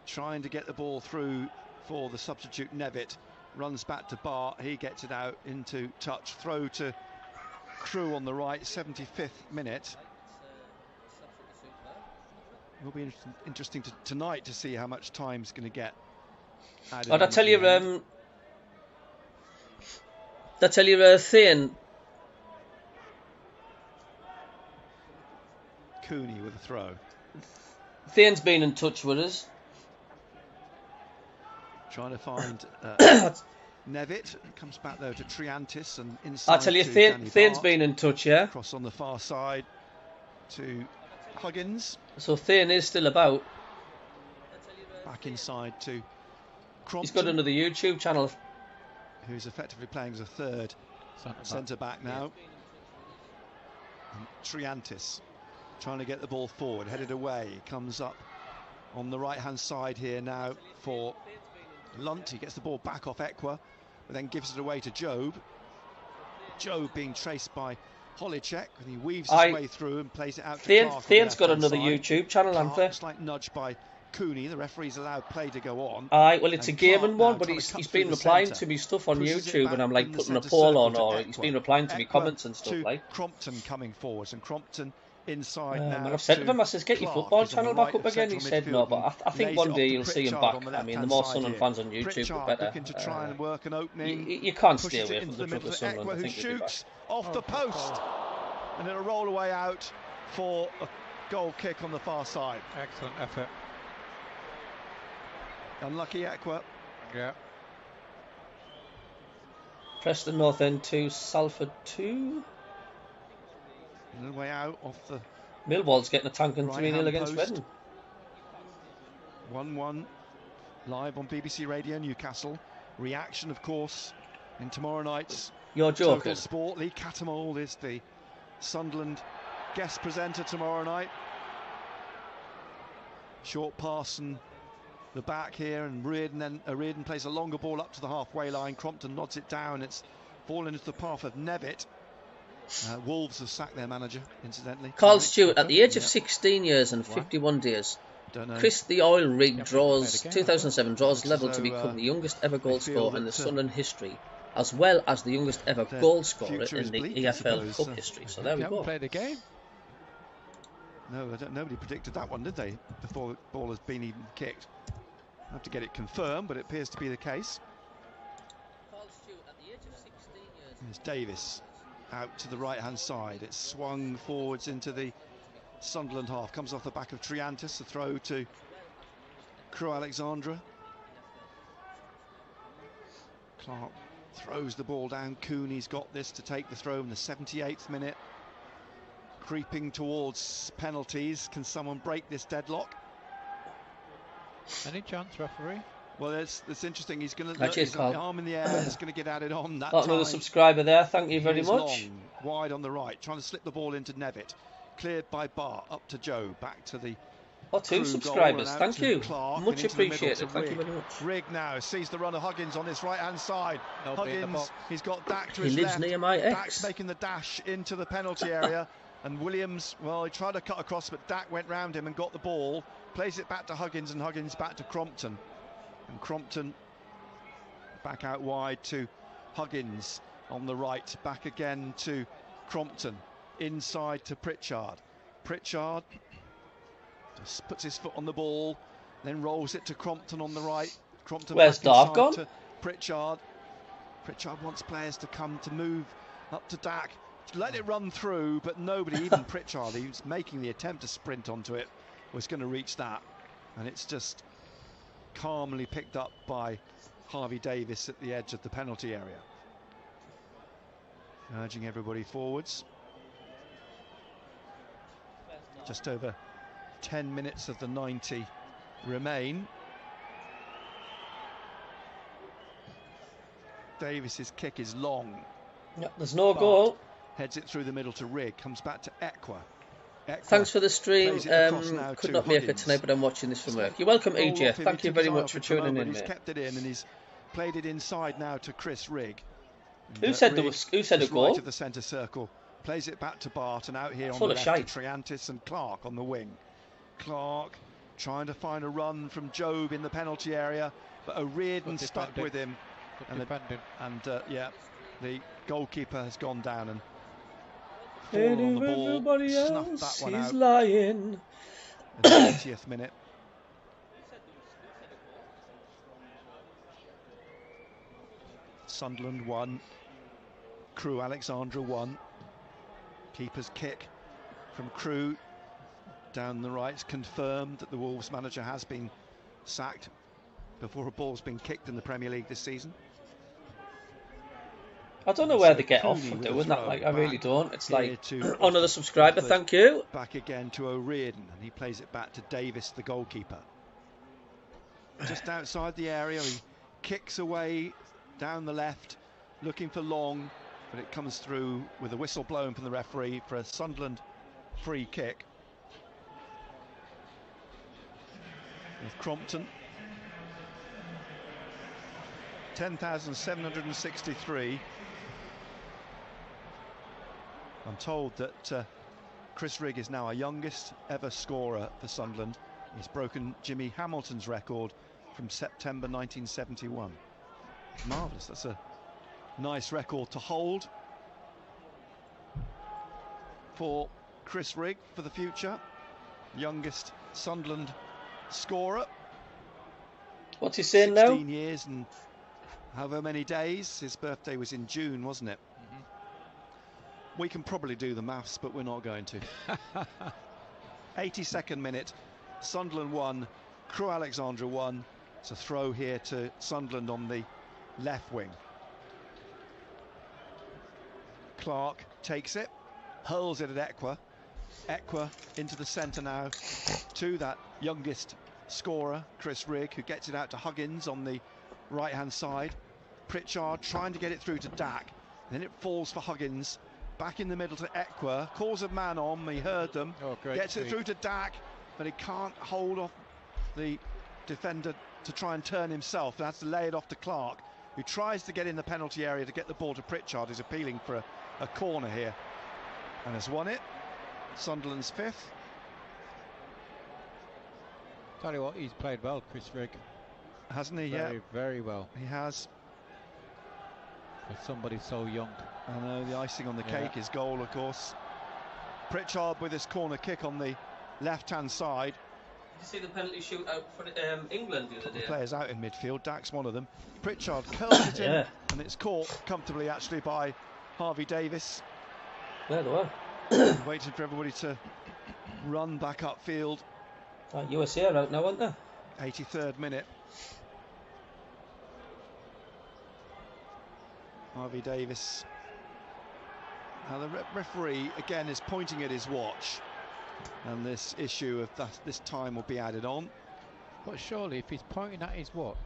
trying to get the ball through for the substitute Nevitt. Runs back to Bart, he gets it out into touch. Throw to Crewe on the right, 75th minute. It will be interesting tonight to see how much time's going to get added. I'll tell you, Thane. Cooney with a throw. Thane's been in touch with us. Trying to find Nevitt. Comes back though to Triantis and inside. I'll tell you, Thane's been in touch, yeah. Cross on the far side to Huggins. So Thane is still about. Back inside to Crompton. He's got another YouTube channel. Who's effectively playing as a third centre back now. And Triantis trying to get the ball forward, headed away. Comes up on the right hand side here now for Lunt. He gets the ball back off Ekwa, but then gives it away to Job. Job being traced by Holicek, and he weaves his way through and plays it out to Clark. Thane's got another YouTube channel, Anther. Slight nudge by Cooney. The referee's allowed play to go on. Well, it's a gaming one, but he's been replying to me stuff on YouTube, and I'm like putting a poll on, or he's been replying to me comments and stuff like. Crompton coming forwards, and Crompton inside now. And I've said to him, I says, get your football channel back up again. He said no, but I think one day you'll see him back. I mean, the more Sunderland fans on YouTube, the better. Looking to try and work an opening. You can't stay away from the club of Sunderland. Who shoots off the post, and it'll roll away out for a goal kick on the far side. Excellent effort. Unlucky Ekwa. Yeah. Preston North End 2, Salford 2. And the way out off the Millwall's getting a tank and 3-0 against Reading. 1-1 live on BBC Radio Newcastle. Reaction, of course, in tomorrow night's You're joking. Total Sport. Lee Cattermole is the Sunderland guest presenter tomorrow night. Short pass and the back here, and O'Riordan plays a longer ball up to the halfway line. Crompton nods it down. It's fallen into the path of Nevitt. Wolves have sacked their manager, incidentally. Carl Stewart, at the age of 16 years and 51 days, Chris the Oil Rig 2007 draws level to become the youngest ever goal scorer in the Sunderland history as well as the youngest ever Their goal scorer future is in the bleak, I EFL suppose. Cup history. So there we They haven't go. played a game. No, nobody predicted that one, did they? Before the ball has been even kicked. I have to get it confirmed, but it appears to be the case. There's Davis out to the right-hand side. It's swung forwards into the Sunderland half. Comes off the back of Triantis. The throw to Crewe Alexandra. Clark throws the ball down. Cooney's got this to take the throw in the 78th minute. Creeping towards penalties. Can someone break this deadlock? Any chance, referee? Well, it's interesting. He's going to Cheers, his Carl. arm in the air. He's going to get at it on that Got time. another subscriber there. Thank you very Here's much. Long, wide on the right, trying to slip the ball into Nevitt. Cleared by Barr, up to Joe, back to the Two Crewe subscribers. goal, and out Thank to you. Clark, Much and into the middle appreciated. to Thank you Rigg. very much. Rigg now sees the run of Huggins on this right-hand side. Huggins, he's got Dak to He his lives left. near my ex. Dak's making the dash into the penalty area. And Williams, well, he tried to cut across, but Dak went round him and got the ball. Plays it back to Huggins, and Huggins back to Crompton. And Crompton back out wide to Huggins on the right. Back again to Crompton. Inside to Pritchard. Pritchard just puts his foot on the ball, then rolls it to Crompton on the right. Crompton Where's back Dark inside gone? to Pritchard. Pritchard wants players to come to move up to Dak. Let it run through, but nobody, even Pritchard, he was making the attempt to sprint onto it, was going to reach that. And it's just calmly picked up by Harvey Davis at the edge of the penalty area. Urging everybody forwards. Just over 10 minutes of the 90 remain. Davis's kick is long. Yep, there's no goal. Heads it through the middle to Rigg. Comes back to Equa. Thanks for the stream. plays it across now Could to not make it Huggins. tonight, but I'm watching this from work. You're welcome, Roll EJ. off him, Thank he you took very his eye much off for it for a tuning moment, in, He's mate. kept it in, and he's played it inside now to Chris Rigg. And, Who said Rigg who said a just goal? right of the centre circle. Plays it back to Bart, and out here on Full the of left shite. to Triantis and Clark on the wing. Clark trying to find a run from Job in the penalty area, but O'Riordan Good stuck defending. with him. Good defending. Yeah, the goalkeeper has gone down and fallen on the ball. Everybody Snuffed else that one is out lying. in the 80th minute. Sunderland 1, Crewe Alexandra 1. Keeper's kick from Crewe down the right. It's confirmed that the Wolves manager has been sacked before a ball's been kicked in the Premier League this season. I don't know where they get Cooney off for with a doing that. throw Like, I really back don't. It's here like, to another subscriber, Offord. thank you. Back again to O'Riordan, and he plays it back to Davis, the goalkeeper. Just outside the area, he kicks away down the left, looking for Long, but it comes through with a whistle blown from the referee for a Sunderland free kick. With Crompton. 10,763. I'm told that Chris Rigg is now our youngest ever scorer for Sunderland. He's broken Jimmy Hamilton's record from September 1971. Marvellous, that's a nice record to hold for Chris Rigg for the future. Youngest Sunderland scorer. What's he saying now? 16 years and however many days. His birthday was in June, wasn't it? We can probably do the maths, but we're not going to. 82nd minute, Sunderland 1, Crewe Alexandra 1. It's a throw here to Sunderland on the left wing. Clark takes it, hurls it at Equa. Equa into the centre now to that youngest scorer, Chris Rigg, who gets it out to Huggins on the right-hand side. Pritchard trying to get it through to Dak. Then it falls for Huggins. Back in the middle to Equa. Calls a man on, he heard them. Gets it through to Dak, but he can't hold off the defender to try and turn himself. He has to lay it off to Clark, who tries to get in the penalty area to get the ball to Pritchard, who's appealing for a corner here. And has won it. Sunderland's 5th. Tell you what, he's played well, Chris Rigg. Hasn't he? Very, Yeah. very well. He has. For somebody so young. I know, the icing on the cake is goal, of course. Pritchard with his corner kick on the left-hand side. Did you see the penalty shootout for England the other day? The players out in midfield, Dack's one of them. Pritchard curls it in, and it's caught comfortably actually by Harvey Davis. There they were. Waiting for everybody to run back upfield. USA are out now, aren't they? 83rd minute. Harvey Davis. Now the referee again is pointing at his watch, and this issue of this time will be added on. But surely if he's pointing at his watch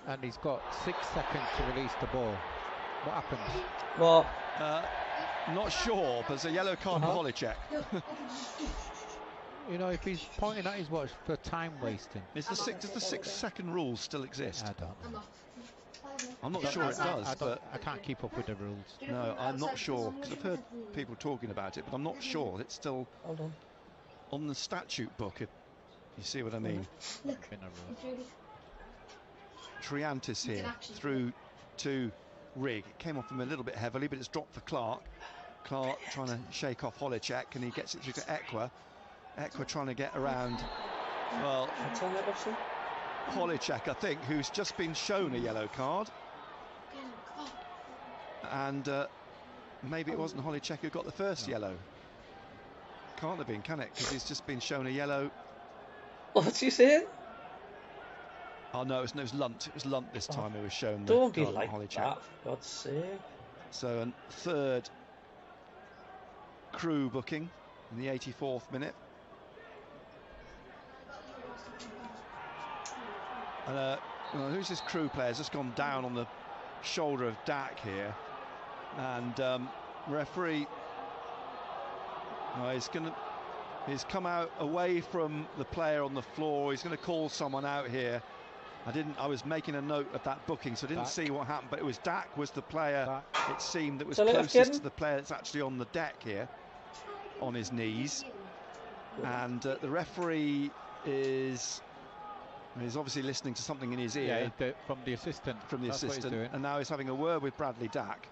and he's got 6 seconds to release the ball, what happens? Well, not sure, but there's a yellow card for Holicek. You know, if he's pointing at his watch for time wasting. Does the 6 second rule still exist? I don't know. I'm not sure it does, but I can't keep up with the rules. No, I'm not sure, because I've heard people talking about it, but I'm not sure it's still on the statute book, if you see what I mean. Triantis here, through to Rigg. It came off him a little bit heavily, but it's dropped for Clark. Clark trying to shake off Holicek, and he gets it through to Ekwa. Ekwa trying to get around, well, Holicek, I think, who's just been shown a yellow card. And maybe it wasn't Holicek who got the first yellow. Can't have been, can it? Because he's just been shown a yellow. What's he saying? Oh no, it was Lunt. It was Lunt this time who was shown the Don't be card like Holicek. that, for God's sake. So a third Crewe booking in the 84th minute. And well, who's this Crewe player? Has just gone down on the shoulder of Dack here, and referee. He's come out away from the player on the floor. He's going to call someone out here. I was making a note of that booking, so I didn't see what happened. But it was Dack was the player. It seemed that was closest to the player that's actually on the deck here, on his knees, and the referee is. He's obviously listening to something in his ear. Yeah, from the assistant. From the assistant, and now he's having a word with Bradley Dack.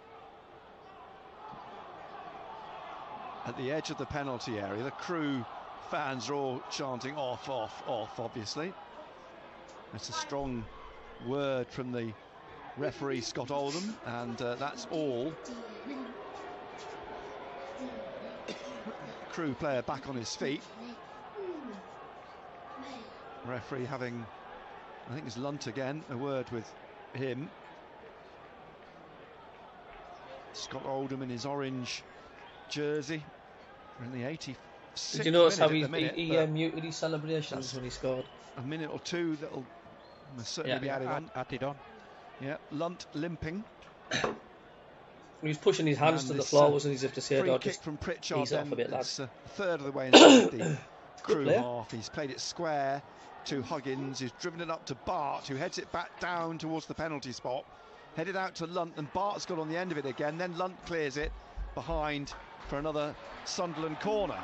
At the edge of the penalty area, the Crewe fans are all chanting off, off, off, obviously. It's a strong word from the referee, Scott Oldham, and that's all. Crewe player back on his feet. Referee having, I think it's Lunt again, a word with him. Scott Oldham in his orange jersey. We're in the 86th. Did you notice how he muted his celebrations when he scored? A minute or two that'll certainly be added on. Yeah, Lunt limping. He was pushing his hands to the floor, wasn't he, as if to say, free kick from Pritchard, off a bit, lads. It's a third of the way inside the Crewe half. He's played it square to Huggins, who's driven it up to Bart, who heads it back down towards the penalty spot. Headed out to Lunt, and Bart's got on the end of it again. Then Lunt clears it behind for another Sunderland corner,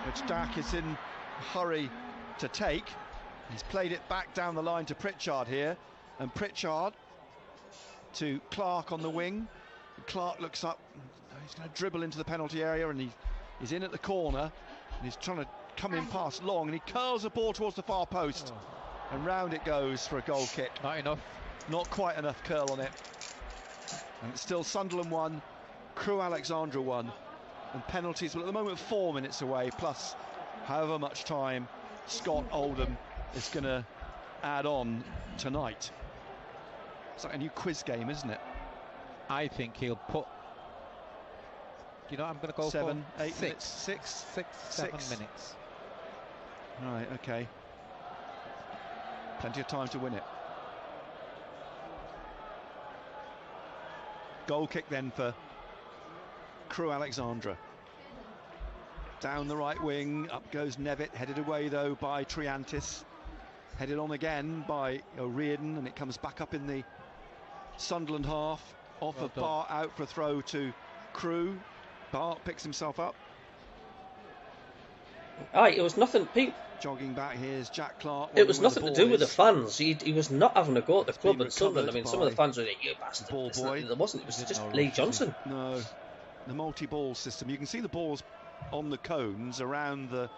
which Dack is in a hurry to take. He's played it back down the line to Pritchard here, and Pritchard to Clark on the wing. Clark looks up, he's going to dribble into the penalty area, and he's in at the corner, and he's trying to come in past Long, and he curls the ball towards the far post, and round it goes for a goal kick. Not enough. Not quite enough curl on it. And it's still Sunderland 1, Crewe Alexandra 1, and penalties, well, at the moment 4 minutes away, plus however much time Scott Oldham is going to add on tonight. It's like a new quiz game, isn't it? I think he'll put, you know, I'm going to go 7, for 8 minutes. 7 minutes. Right, okay. Plenty of time to win it. Goal kick then for Crewe Alexandra. Down the right wing, up goes Nevitt, headed away though by Triantis. Headed on again by O'Riordan, and it comes back up in the Sunderland half. Off of Bart, out for a throw to Crewe. Bart picks himself up. Aye, it was nothing. Jogging back here's Jack Clark. It was nothing to do with the fans. He was not having a go at the club at Sunderland. I mean, some of the fans were like, "You bastard!" Ball boy. There wasn't. It was just Lee Johnson. No, the multi-ball system. You can see the balls on the cones around the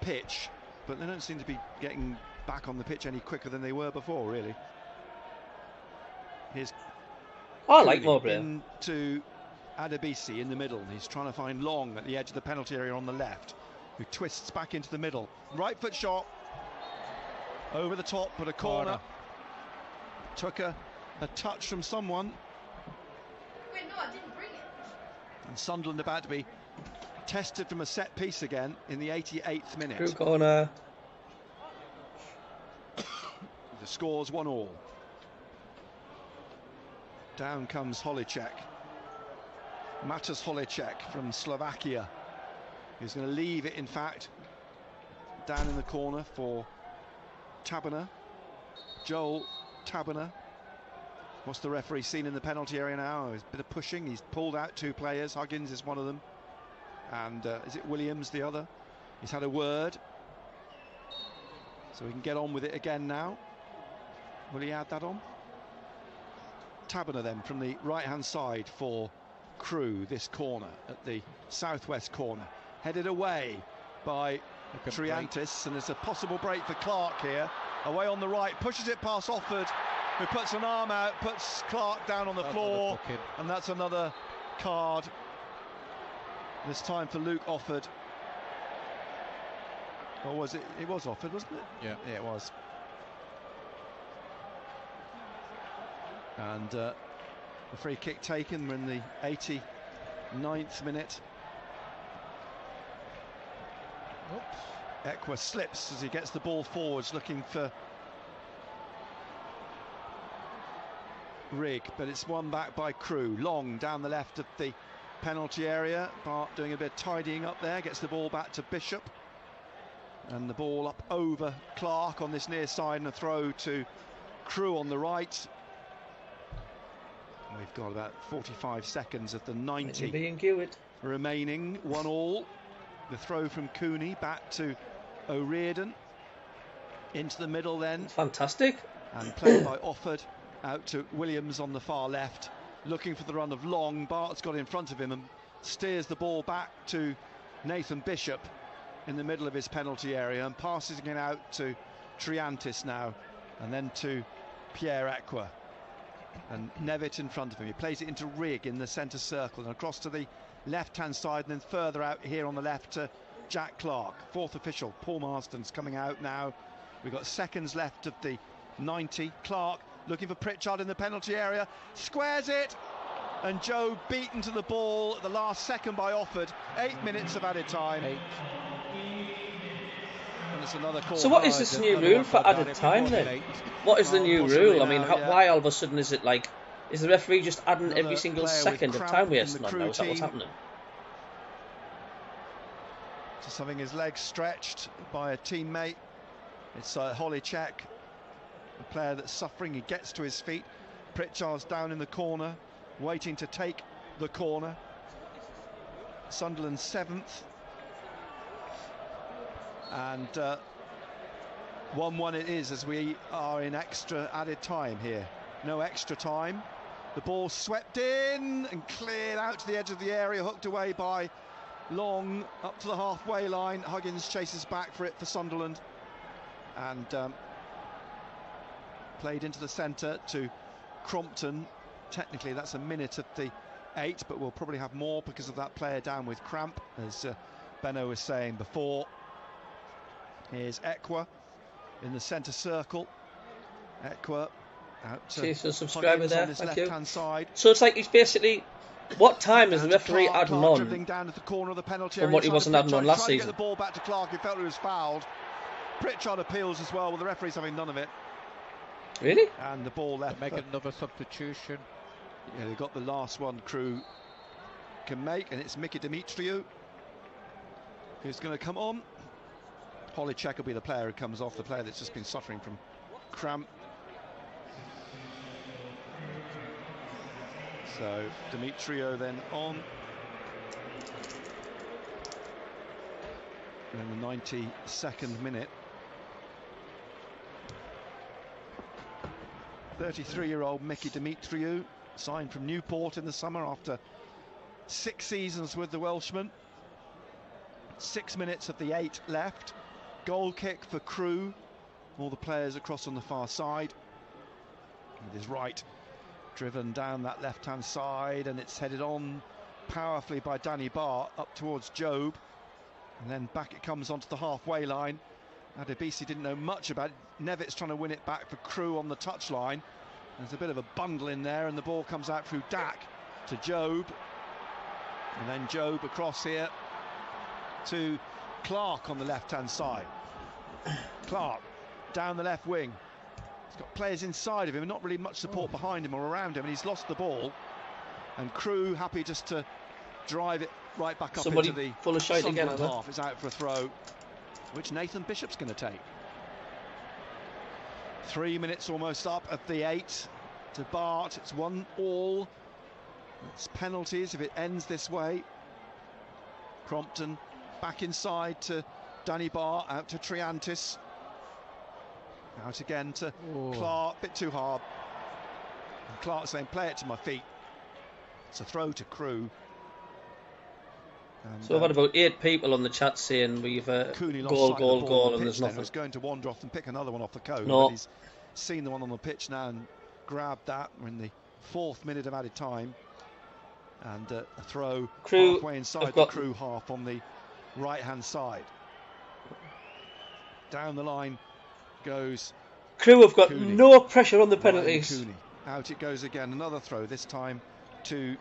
pitch, but they don't seem to be getting back on the pitch any quicker than they were before. Really. Here's I like Mowbray. Into Adebisi in the middle. He's trying to find Long at the edge of the penalty area on the left, who twists back into the middle. Right foot shot over the top, but a corner. Took a touch from someone. Wait, no, I didn't bring it. And Sunderland about to be tested from a set piece again in the 88th minute. Crewe corner. The score's 1-1. Down comes Holicek. Matas Holicek from Slovakia. He's going to leave it, in fact, down in the corner for Taberner. Joel Taberner. What's the referee seen in the penalty area now? There's a bit of pushing. He's pulled out 2 players. Huggins is one of them. And is it Williams the other? He's had a word. So we can get on with it again now. Will he add that on? Taberner then from the right-hand side for Crewe, this corner at the southwest corner. Headed away by Triantis, and there's a possible break for Clark here. Away on the right, pushes it past Offord, who puts an arm out, puts Clark down on the floor, and that's another card. This time for Luke Offord. Or was it? It was Offord, wasn't it? Yeah, it was. And the free kick taken. We're in the 89th minute. Oops. Ekwa slips as he gets the ball forwards, looking for Rigg, but it's won back by Crewe. Long down the left of the penalty area. Bart doing a bit of tidying up there, gets the ball back to Bishop, and the ball up over Clark on this near side, and a throw to Crewe on the right. We've got about 45 seconds of the 90 remaining. 1-1. The throw from Cooney back to O'Riordan. Into the middle then. Fantastic. And played by Offord out to Williams on the far left. Looking for the run of Long. Bart's got in front of him and steers the ball back to Nathan Bishop in the middle of his penalty area, and passes it out to Triantis now, and then to Pierre Ekwa. And Nevitt in front of him. He plays it into Rigg in the centre circle and across to the left-hand side, and then further out here on the left to Jack Clark. 4th official, Paul Marston's coming out now. We've got seconds left of the 90. Clark looking for Pritchard in the penalty area. Squares it! And Joe beaten to the ball at the last second by Offord. 8 minutes of added time. And it's another call. So what is this new rule for added time then? What is the new rule? I mean, why all of a sudden is it like, is the referee just adding every single second of time wasting on now? Is that what's happening? Just having his legs stretched by a teammate. It's Holicek, a player that's suffering. He gets to his feet. Pritchard's down in the corner, waiting to take the corner. Sunderland 7th. And 1-1 it is, as we are in extra added time here. No extra time. The ball swept in and cleared out to the edge of the area, hooked away by Long up to the halfway line. Huggins chases back for it for Sunderland, and played into the centre to Crompton. Technically that's a minute of the 8, but we'll probably have more because of that player down with cramp, as Benno was saying before. Here's Ekwa in the centre circle. Ekwa out to Chase a subscriber there, on his left-hand side. So it's like he's basically, what time is the referee adding on dribbling down to the corner of the penalty from what he wasn't adding on last season? Get the ball back to Clark, who felt he was fouled. Pritchard appeals as well, with the referee's having none of it. Really? And the ball left. Make another substitution. Yeah, they got the last one Crewe can make, and it's Mickey Dimitriou who's going to come on. Holicek will be the player who comes off, the player that's just been suffering from cramp. So Dimitriou then on. in the 92nd minute. 33-year-old Mickey Dimitriou, signed from Newport in the summer after 6 seasons with the Welshman. 6 minutes of the 8 left. Goal kick for Crewe. All the players across on the far side. With his right driven down that left-hand side, and it's headed on powerfully by Danny Barr up towards Job. And then back it comes onto the halfway line. Adebisi didn't know much about it. Nevitt's trying to win it back for Crewe on the touchline. There's a bit of a bundle in there, and the ball comes out through Dak to Job. And then Job across here to Clark on the left-hand side. Clark down the left wing. He's got players inside of him, not really much support behind him or around him, and he's lost the ball. And Crewe happy just to drive it right back up into the full of shite again, half. It's out for a throw, which Nathan Bishop's going to take. 3 minutes almost up of the 8 to Bart. It's 1-1. It's penalties if it ends this way. Crompton back inside to Danny Barr, out to Triantis. Out again to Clark, bit too hard. And Clark saying, play it to my feet. It's a throw to Crewe. And, so I've had about 8 people on the chat saying we've goal, and there's nothing. He's going to wander off and pick another one off the cone. No. But he's seen the one on the pitch now and grabbed that. We're in the 4th minute of added time. And a throw halfway inside the Crewe half on the right-hand side. Down the line goes Crewe have got Cooney. No pressure on the penalties. Cooney. Out it goes again. Another throw, this time to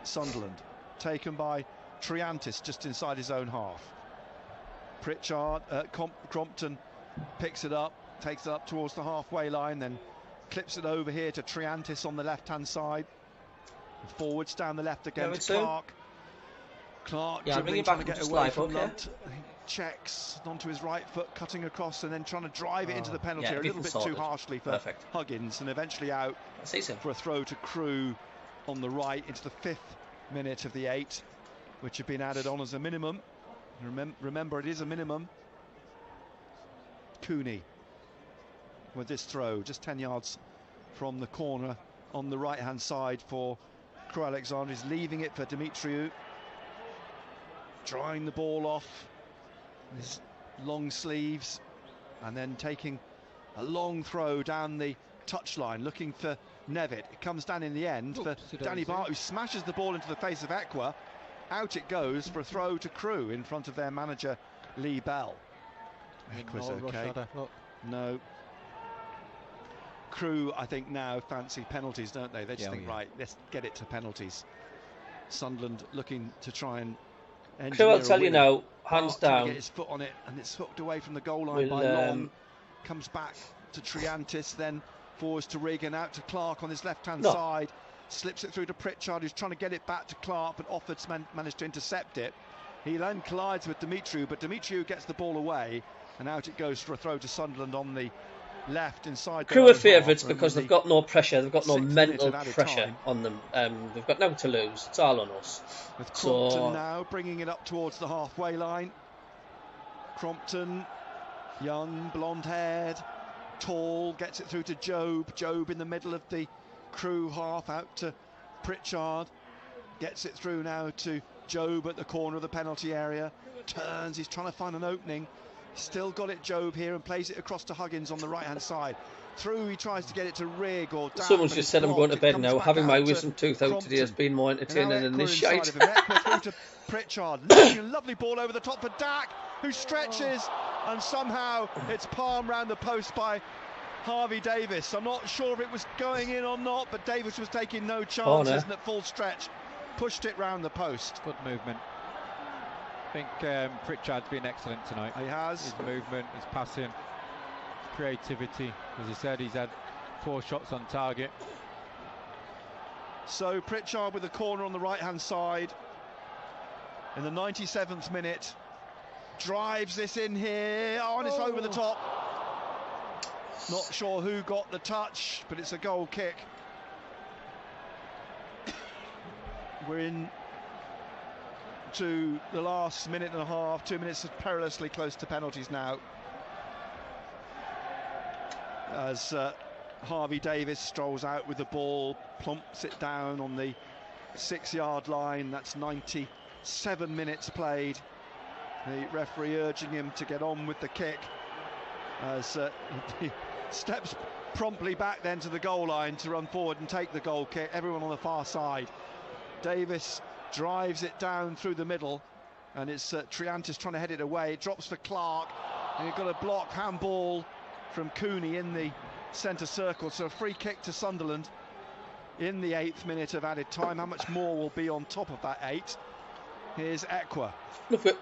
Sunderland. Taken by Triantis just inside his own half. Pritchard, Crompton picks it up, takes it up towards the halfway line, then clips it over here to Triantis on the left-hand side. Forwards down the left again to Clark. Clark dribbling, trying to get away from Lunt. He checks onto his right foot, cutting across and then trying to drive it into the penalty area a little bit too harshly for Huggins, and eventually out for a throw to Crewe on the right into the 5th minute of the 8, which have been added on as a minimum. Remember, it is a minimum. Cooney with this throw, just 10 yards from the corner on the right-hand side for Crewe Alexandra. Is leaving it for Dimitriou, drawing the ball off his long sleeves, and then taking a long throw down the touchline, looking for Nevitt. It comes down in the end for Danny Barr, who smashes the ball into the face of Equa. Out it goes for a throw to Crewe in front of their manager Lee Bell. Equa's okay. No. Crewe, I think, now fancy penalties, don't they? They just think, right, let's get it to penalties. Sunderland looking to try and Crewe, I'll tell you now, hands down. Get his foot on it, and it's hooked away from the goal line by Long. Comes back to Triantis, then forwards to Regan, out to Clark on his left-hand side. Slips it through to Pritchard, who's trying to get it back to Clark, but Offord's managed to intercept it. He then collides with Dimitriou, but Dimitriou gets the ball away, and out it goes for a throw to Sunderland on the left inside. Crewe are favourites because they've got no pressure, they've got no mental pressure on them. They've got nothing to lose. It's all on us. With Crompton now bringing it up towards the halfway line. Crompton, young, blonde-haired, tall, gets it through to Job. Job in the middle of the Crewe half, out to Pritchard. Gets it through now to Job at the corner of the penalty area. Turns, he's trying to find an opening. Still got it, Job, here, and plays it across to Huggins on the right-hand side. Through, he tries to get it to Rig or down. Someone's just said I'm going to bed now. Having my wisdom tooth out today has been more entertaining than this shite. Through to Pritchard, a lovely ball over the top for Dak, who stretches, and somehow it's palmed round the post by Harvey Davis. I'm not sure if it was going in or not, but Davis was taking no chances, and at full stretch pushed it round the post. Good movement. I think Pritchard's been excellent tonight. He has. His movement, his passing, his creativity. As I said, he's had 4 shots on target. So Pritchard with the corner on the right-hand side in the 97th minute. Drives this in here. Oh, and it's over the top. Not sure who got the touch, but it's a goal kick. We're in to the last minute and a half, 2 minutes perilously close to penalties now. As Harvey Davis strolls out with the ball, plumps it down on the 6-yard line. That's 97 minutes played. The referee urging him to get on with the kick as he steps promptly back then to the goal line to run forward and take the goal kick. Everyone on the far side. Davis drives it down through the middle, and it's Triantis trying to head it away. It drops for Clark, and you've got a block handball from Cooney in the centre circle. So a free kick to Sunderland in the 8th minute of added time. How much more will be on top of that 8? Here's Ekwa.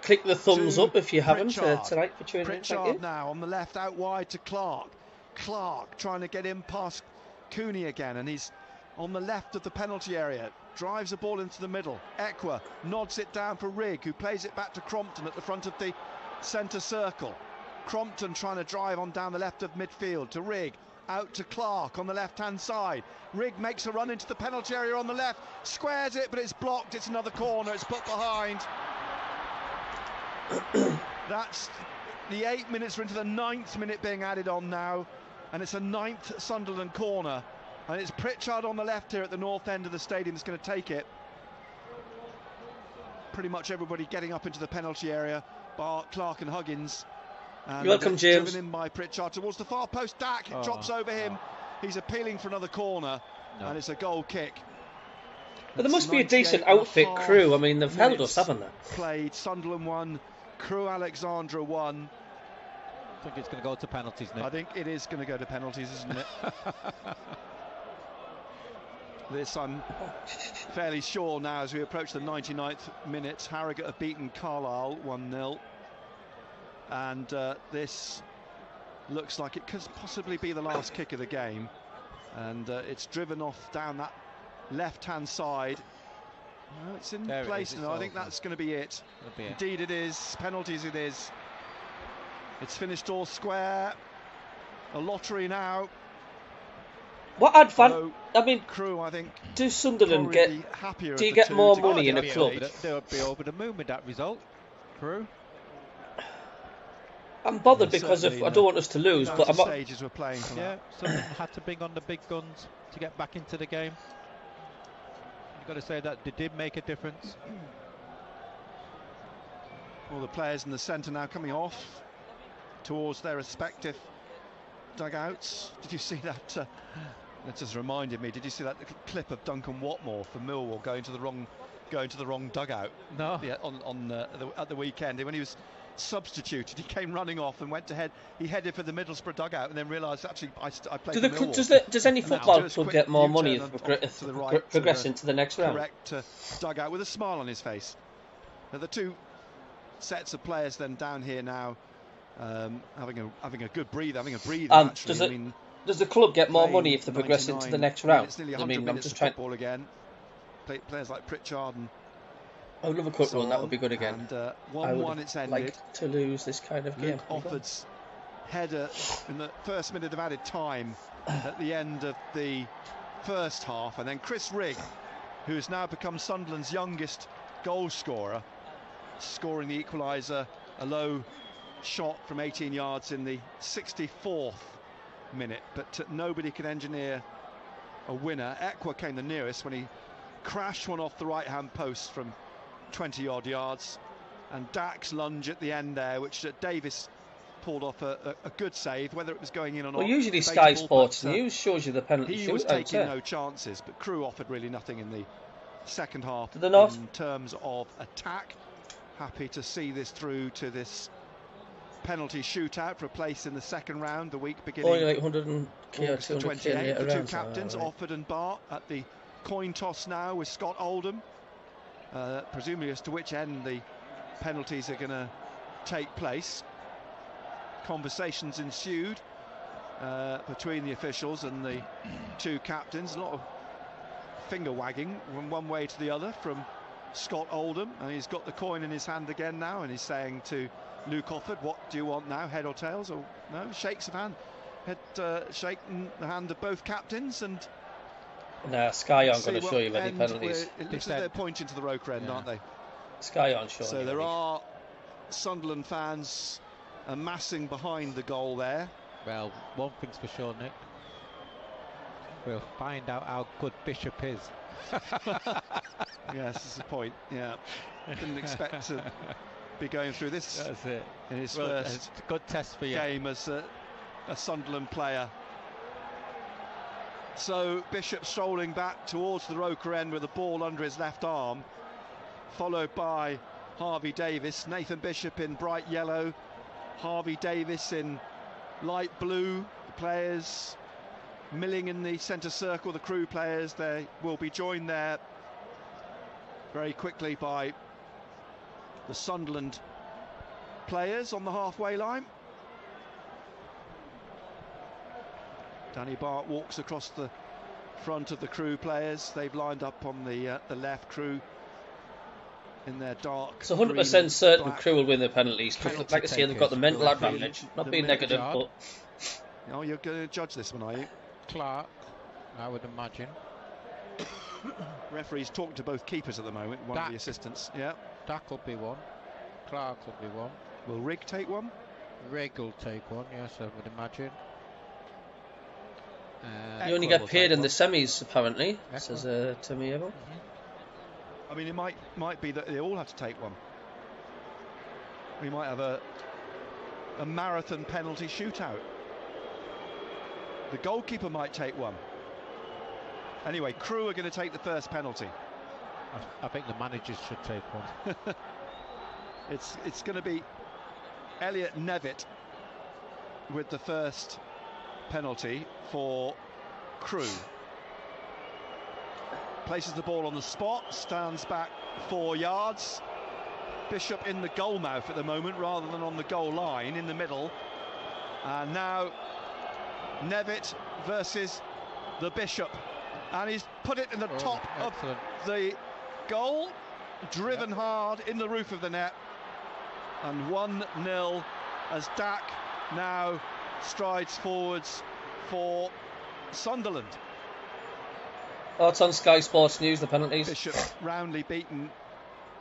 Click the thumbs up if you haven't Pritchard. tonight for tuning in. Pritchard now on the left, out wide to Clark. Clark trying to get in past Cooney again, and he's on the left of the penalty area. Drives the ball into the middle. Ekwa nods it down for Rigg, who plays it back to Crompton at the front of the centre circle. Crompton trying to drive on down the left of midfield to Rigg. Out to Clark on the left-hand side. Rigg makes a run into the penalty area on the left. Squares it, but it's blocked. It's another corner. It's put behind. That's the 8 minutes. We're into the 9th minute being added on now. And it's a 9th Sunderland corner. And it's Pritchard on the left here at the north end of the stadium that's going to take it. Pretty much everybody getting up into the penalty area, bar Clark and Huggins. And you're welcome, James. Driven in by Pritchard towards the far post. Dak drops over him. He's appealing for another corner, and it's a goal kick. But there must be a decent outfit crew. I mean, they've held us, haven't they? Played. Sunderland 1, Crewe Alexandra 1. I think it's going to go to penalties, Nick. I think it is going to go to penalties, isn't it? This I'm fairly sure now as we approach the 99th minute. Harrogate have beaten Carlisle 1-0. And this looks like it could possibly be the last kick of the game. And it's driven off down that left-hand side. No, it's in place now. I think that's going to be it. Indeed it is. Penalties it is. It's finished all square. A lottery now. What advantage? I mean, Crewe, I think, do Sunderland get? Do you get more money in a club? They would be over the moon with that result. Crewe. I'm bothered because I don't want us to lose, but I'm not. Stages we're playing for that. Sunderland had to bring on the big guns to get back into the game. You've got to say that they did make a difference. All the players in the centre now coming off towards their respective dugouts. Did you see that? That just reminded me. Did you see that clip of Duncan Watmore for Millwall going to the wrong dugout? No. Yeah, at the weekend when he was substituted, he came running off and went to head. He headed for the Middlesbrough dugout and then realised actually I played for Millwall. Does any football club get more money if progressing to the next round? Correct dugout with a smile on his face. Now the two sets of players then down here now, having a good breather, actually. Does the club get more money if they progress into the next round? It's nearly 100 minutes of football again. Players like Pritchard and. I would love a quick run. That would be good again. And 1-1 it's ended. Like to lose this kind of game. Luke Offord's header in the first minute of added time at the end of the first half, and then Chris Rigg, who has now become Sunderland's youngest goal scorer, scoring the equaliser, a low shot from 18 yards in the 64th minute, but nobody could engineer a winner. Ekwa came the nearest when he crashed one off the right-hand post from 20-odd yards, and Dak's lunge at the end there, which Davis pulled off a good save, whether it was going in or not. Well, usually Sky Sports News shows you the penalty shootout. He was taking no chances, but Crewe offered really nothing in the second half in terms of attack. Happy to see this through to this penalty shootout for a place in the second round, the week beginning August the 28th. The two captains, Offord and Bart, at the coin toss now with Scott Oldham, presumably as to which end the penalties are going to take place. Conversations ensued between the officials and the two captains. A lot of finger wagging from one way to the other from Scott Oldham, and he's got the coin in his hand again now, and he's saying to Luke Offord, what do you want now, head or tails? Or no, shakes of hand, shaking the hand of both captains. And Sky aren't going to show you any penalties. It looks like they're pointing to the Roker end, aren't they? Sky on, sure. So there are Sunderland fans amassing behind the goal there. Well, one thing's for sure, Nick. We'll find out how good Bishop is. Yes, that's the point. Yeah, didn't expect to be going through this. That's it. In his Well, first it's a good test for you. game as a Sunderland player. So Bishop strolling back towards the Roker end with the ball under his left arm, followed by Harvey Davis. Nathan Bishop in bright yellow, Harvey Davis in light blue. The players milling in the centre circle, the Crewe players. They will be joined there very quickly by the Sunderland players on the halfway line. Danny Bart walks across the front of the Crewe players. They've lined up on the left. Crewe in their dark. It's 100% certain black. Crewe will win the penalties. Like I say, they've got the mental advantage. Not being negative, but. Oh, you're going to judge this one, are you? Clark, I would imagine. Referee's talking to both keepers at the moment, one of the assistants. Yeah. Dak will be one. Clark will be one. Will Rigg take one? Rigg will take one, yes, I would imagine. You only get paid in the semis, apparently, says Tommy Evo. I mean, it might be that they all have to take one. We might have a marathon penalty shootout. The goalkeeper might take one. Anyway, Crewe are going to take the first penalty. I think the managers should take one. It's going to be Elliot Nevitt with the first penalty for Crewe. Places the ball on the spot, stands back 4 yards. Bishop in the goal mouth at the moment rather than on the goal line in the middle. And now Nevitt versus the Bishop. And he's put it in the top excellent. of the goal, driven hard in the roof of the net. And 1-0 as Dak now strides forwards for Sunderland. Oh, it's on Sky Sports News, the penalties. Bishop roundly beaten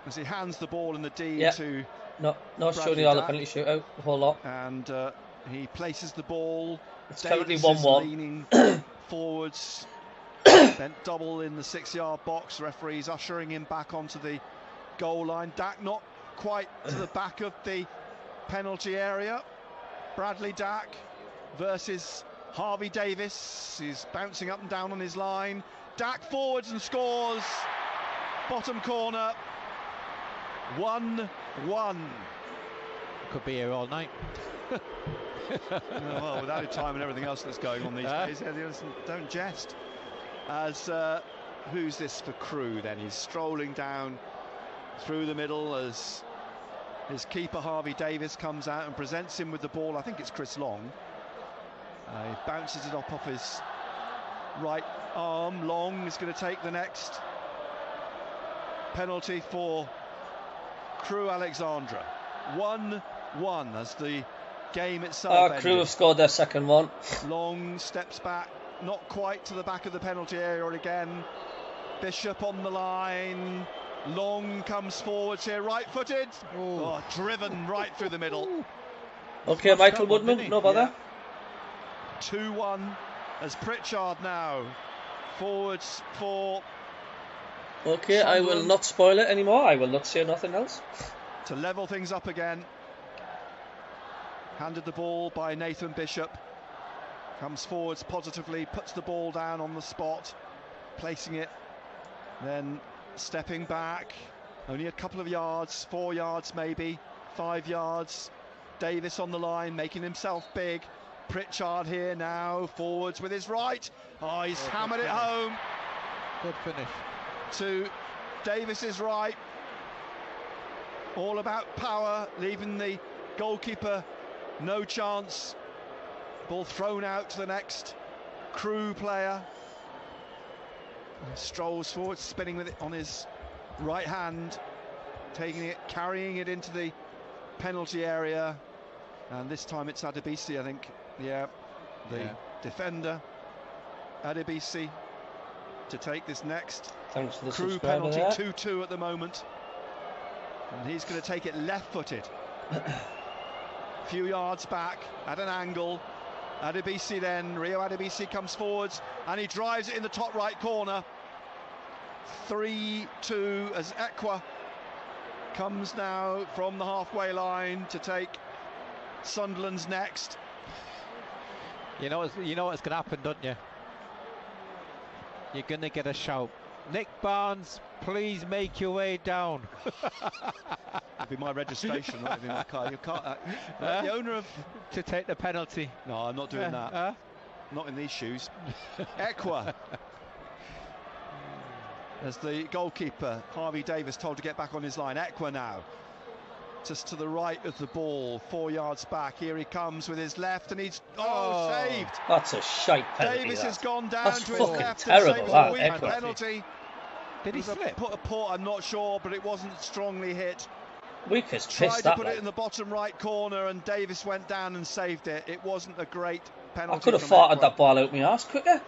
as he hands the ball in the D to not showing you all the penalty shootout, the whole lot. And he places the ball. It's Davis currently 1-1. Leaning forwards, bent double in the 6-yard box. Referees ushering him back onto the goal line. Dak not quite to the back of the penalty area. Bradley Dak versus Harvey Davis. He's bouncing up and down on his line. Dak forwards and scores. Bottom corner. 1-1. Could be here all night. Well, with added time and everything else that's going on these days, don't jest. As who's this for Crewe then? He's strolling down through the middle as his keeper Harvey Davis comes out and presents him with the ball. I think it's Chris Long. He bounces it off his right arm. Long is going to take the next penalty for Crewe Alexandra. 1-1 as the game itself ended. Crewe have scored their second one. Long steps back, not quite to the back of the penalty area again. Bishop on the line. Long comes forwards here, right-footed. Driven right through the middle. Okay, Michael Woodman, no bother. 2-1 as Pritchard now forwards for Okay, I will not spoil it anymore. I will not say nothing else. To level things up again. Handed the ball by Nathan Bishop. Comes forwards positively, puts the ball down on the spot, placing it, then stepping back. Only a couple of yards, 4 yards maybe, 5 yards. Davis on the line, making himself big. Pritchard here now, forwards with his right. He's hammered it home. Good finish. To Davis's right. All about power, leaving the goalkeeper no chance. Ball thrown out to the next Crewe player. Strolls forward, spinning with it on his right hand, taking it, carrying it into the penalty area. And this time it's Adebisi, I think. The defender, Adebisi, to take this next Thanks for the Crewe penalty. 2-2 at the moment. And he's going to take it left-footed. A few yards back at an angle. Adebisi then, Rio Adebisi comes forwards and he drives it in the top right corner. 3-2 as Equa comes now from the halfway line to take Sunderland's next. You know what's going to happen, don't you? You're going to get a shout. Nick Barnes, please make your way down. That'd be my registration, not in my car. You can't. The owner of to take the penalty. No, I'm not doing that. Not in these shoes. Equa. As the goalkeeper, Harvey Davis, told to get back on his line. Equa now. Just to the right of the ball, 4 yards back. Here he comes with his left, and he's saved. That's a shite penalty. Davis has gone down That's to his fucking left terrible, and saves that, a weak Equa. penalty. Did he slip? Put a port, I'm not sure, but it wasn't strongly hit. Weak as Tried piss, to that put like. it in the bottom right corner, and Davis went down and saved it. It wasn't a great penalty. I could have from farted Equa. that ball out my arse quicker.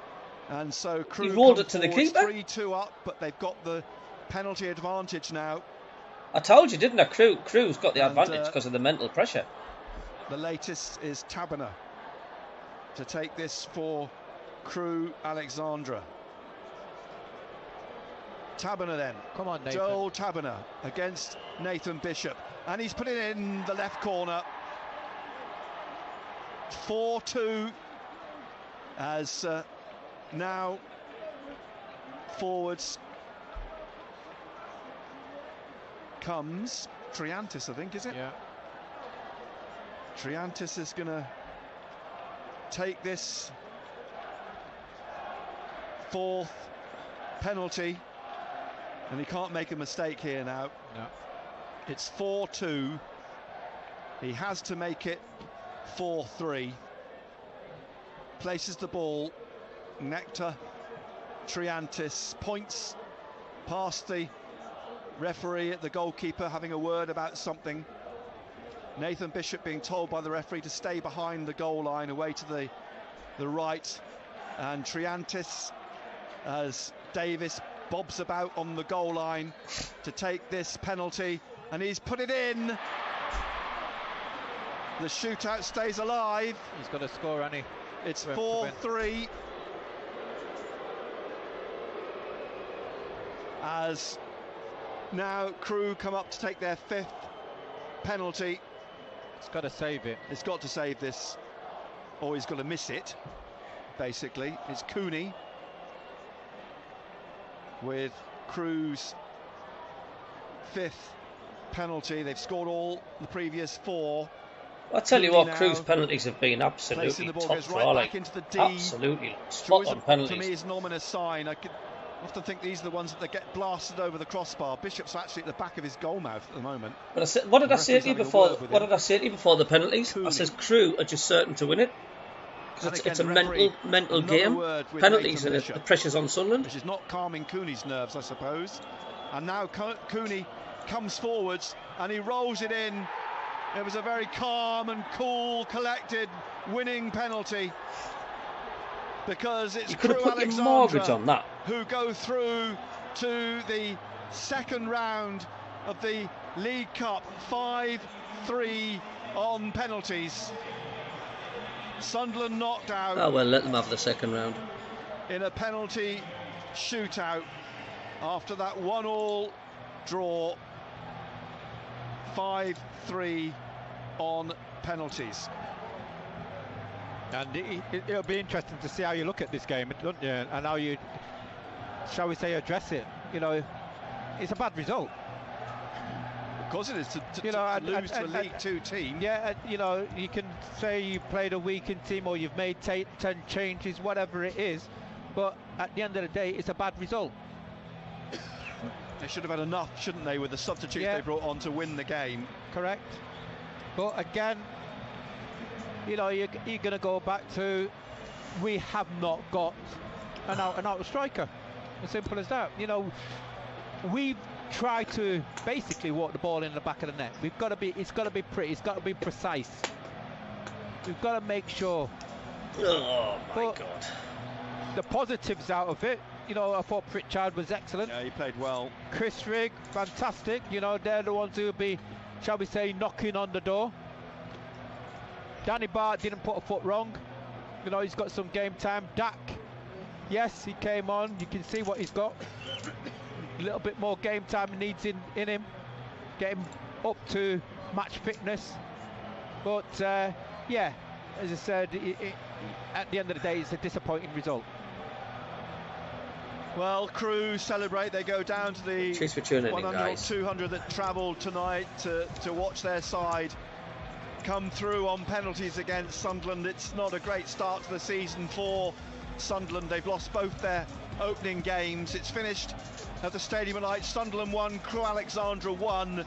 And so Crewe He rolled come it to the forwards, keeper. 3-2 up, but they've got the penalty advantage now. I told you, didn't I? Crewe's got the advantage because of the mental pressure. The latest is Taberner to take this for Crewe Alexandra. Taberner then. Come on, Nathan. Joel Taberner against Nathan Bishop. And he's put it in the left corner. 4-2 as now forwards comes Triantis, I think, is it? Yeah. Triantis is going to take this fourth penalty, and he can't make a mistake here now. No. It's 4-2. He has to make it 4-3. Places the ball. Nectar Triantis points past the referee at the goalkeeper, having a word about something. Nathan Bishop being told by the referee to stay behind the goal line, away to the right, and Triantis, as Davis bobs about on the goal line to take this penalty, and he's put it in. The shootout stays alive. He's got to score, hasn't he? It's 4-3 as now Crewe come up to take their fifth penalty. It's got to save it. It's got to save this, or he's got to miss it, basically. It's Cooney with Crewe's fifth penalty. They've scored all the previous four. I tell you Cooney what, now Crewe's penalties have been absolutely the ball top goes draw, right like, back into the D. absolutely spot on To penalties. me, is an ominous sign. I could often think these are the ones that get blasted over the crossbar. Bishop's actually at the back of his goal mouth at the moment. But what did I say to you before? Having a word with What him. did I say to you before the penalties? Cooney. I says Crewe are just certain to win it because And it's again, a the referee, mental another game. word with Penalties Nathan and Bishop, the pressure's on Sunderland. which is not calming Cooney's nerves, I suppose. And now Cooney comes forwards and he rolls it in. It was a very calm and cool, collected, winning penalty, because it's You could have Crewe put your Alexandra mortgage on that. who go through to the second round of the League Cup. 5-3 on penalties. Sunderland knocked out Oh well, let them have the second round. in a penalty shootout after that 1-1 draw. 5-3 on penalties. And it'll be interesting to see how you look at this game, don't you? And how you, shall we say, address it. You know, it's a bad result. Of course it is, to lose to a League Two team. Yeah, you know, you can say you played a weakened team or you've made 10 changes, whatever it is, but at the end of the day, it's a bad result. They should have had enough, shouldn't they, with the substitutes they brought on to win the game. Correct. But again, you know, you're going to go back to, we have not got an out-and-out striker. As simple as that. You know, we've tried to basically walk the ball in the back of the net. We've got to be, it's got to be pretty, it's got to be precise. We've got to make sure. Oh my God. The positives out of it, you know, I thought Pritchard was excellent. Yeah, he played well. Chris Rigg, fantastic. You know, they're the ones who'll be, shall we say, knocking on the door. Danny Bart didn't put a foot wrong. You know, he's got some game time. Dak, yes, he came on. You can see what he's got. A little bit more game time needs in him. Get him up to match fitness. But, yeah, as I said, at the end of the day, it's a disappointing result. Well, Crewe celebrate. They go down to the Cheers for tuning in, 100 guys. or 200 that travelled tonight to watch their side come through on penalties against Sunderland. It's not a great start to the season for Sunderland. They've lost both their opening games. It's finished at the Stadium of Light. Sunderland 1, Crewe Alexandra 1.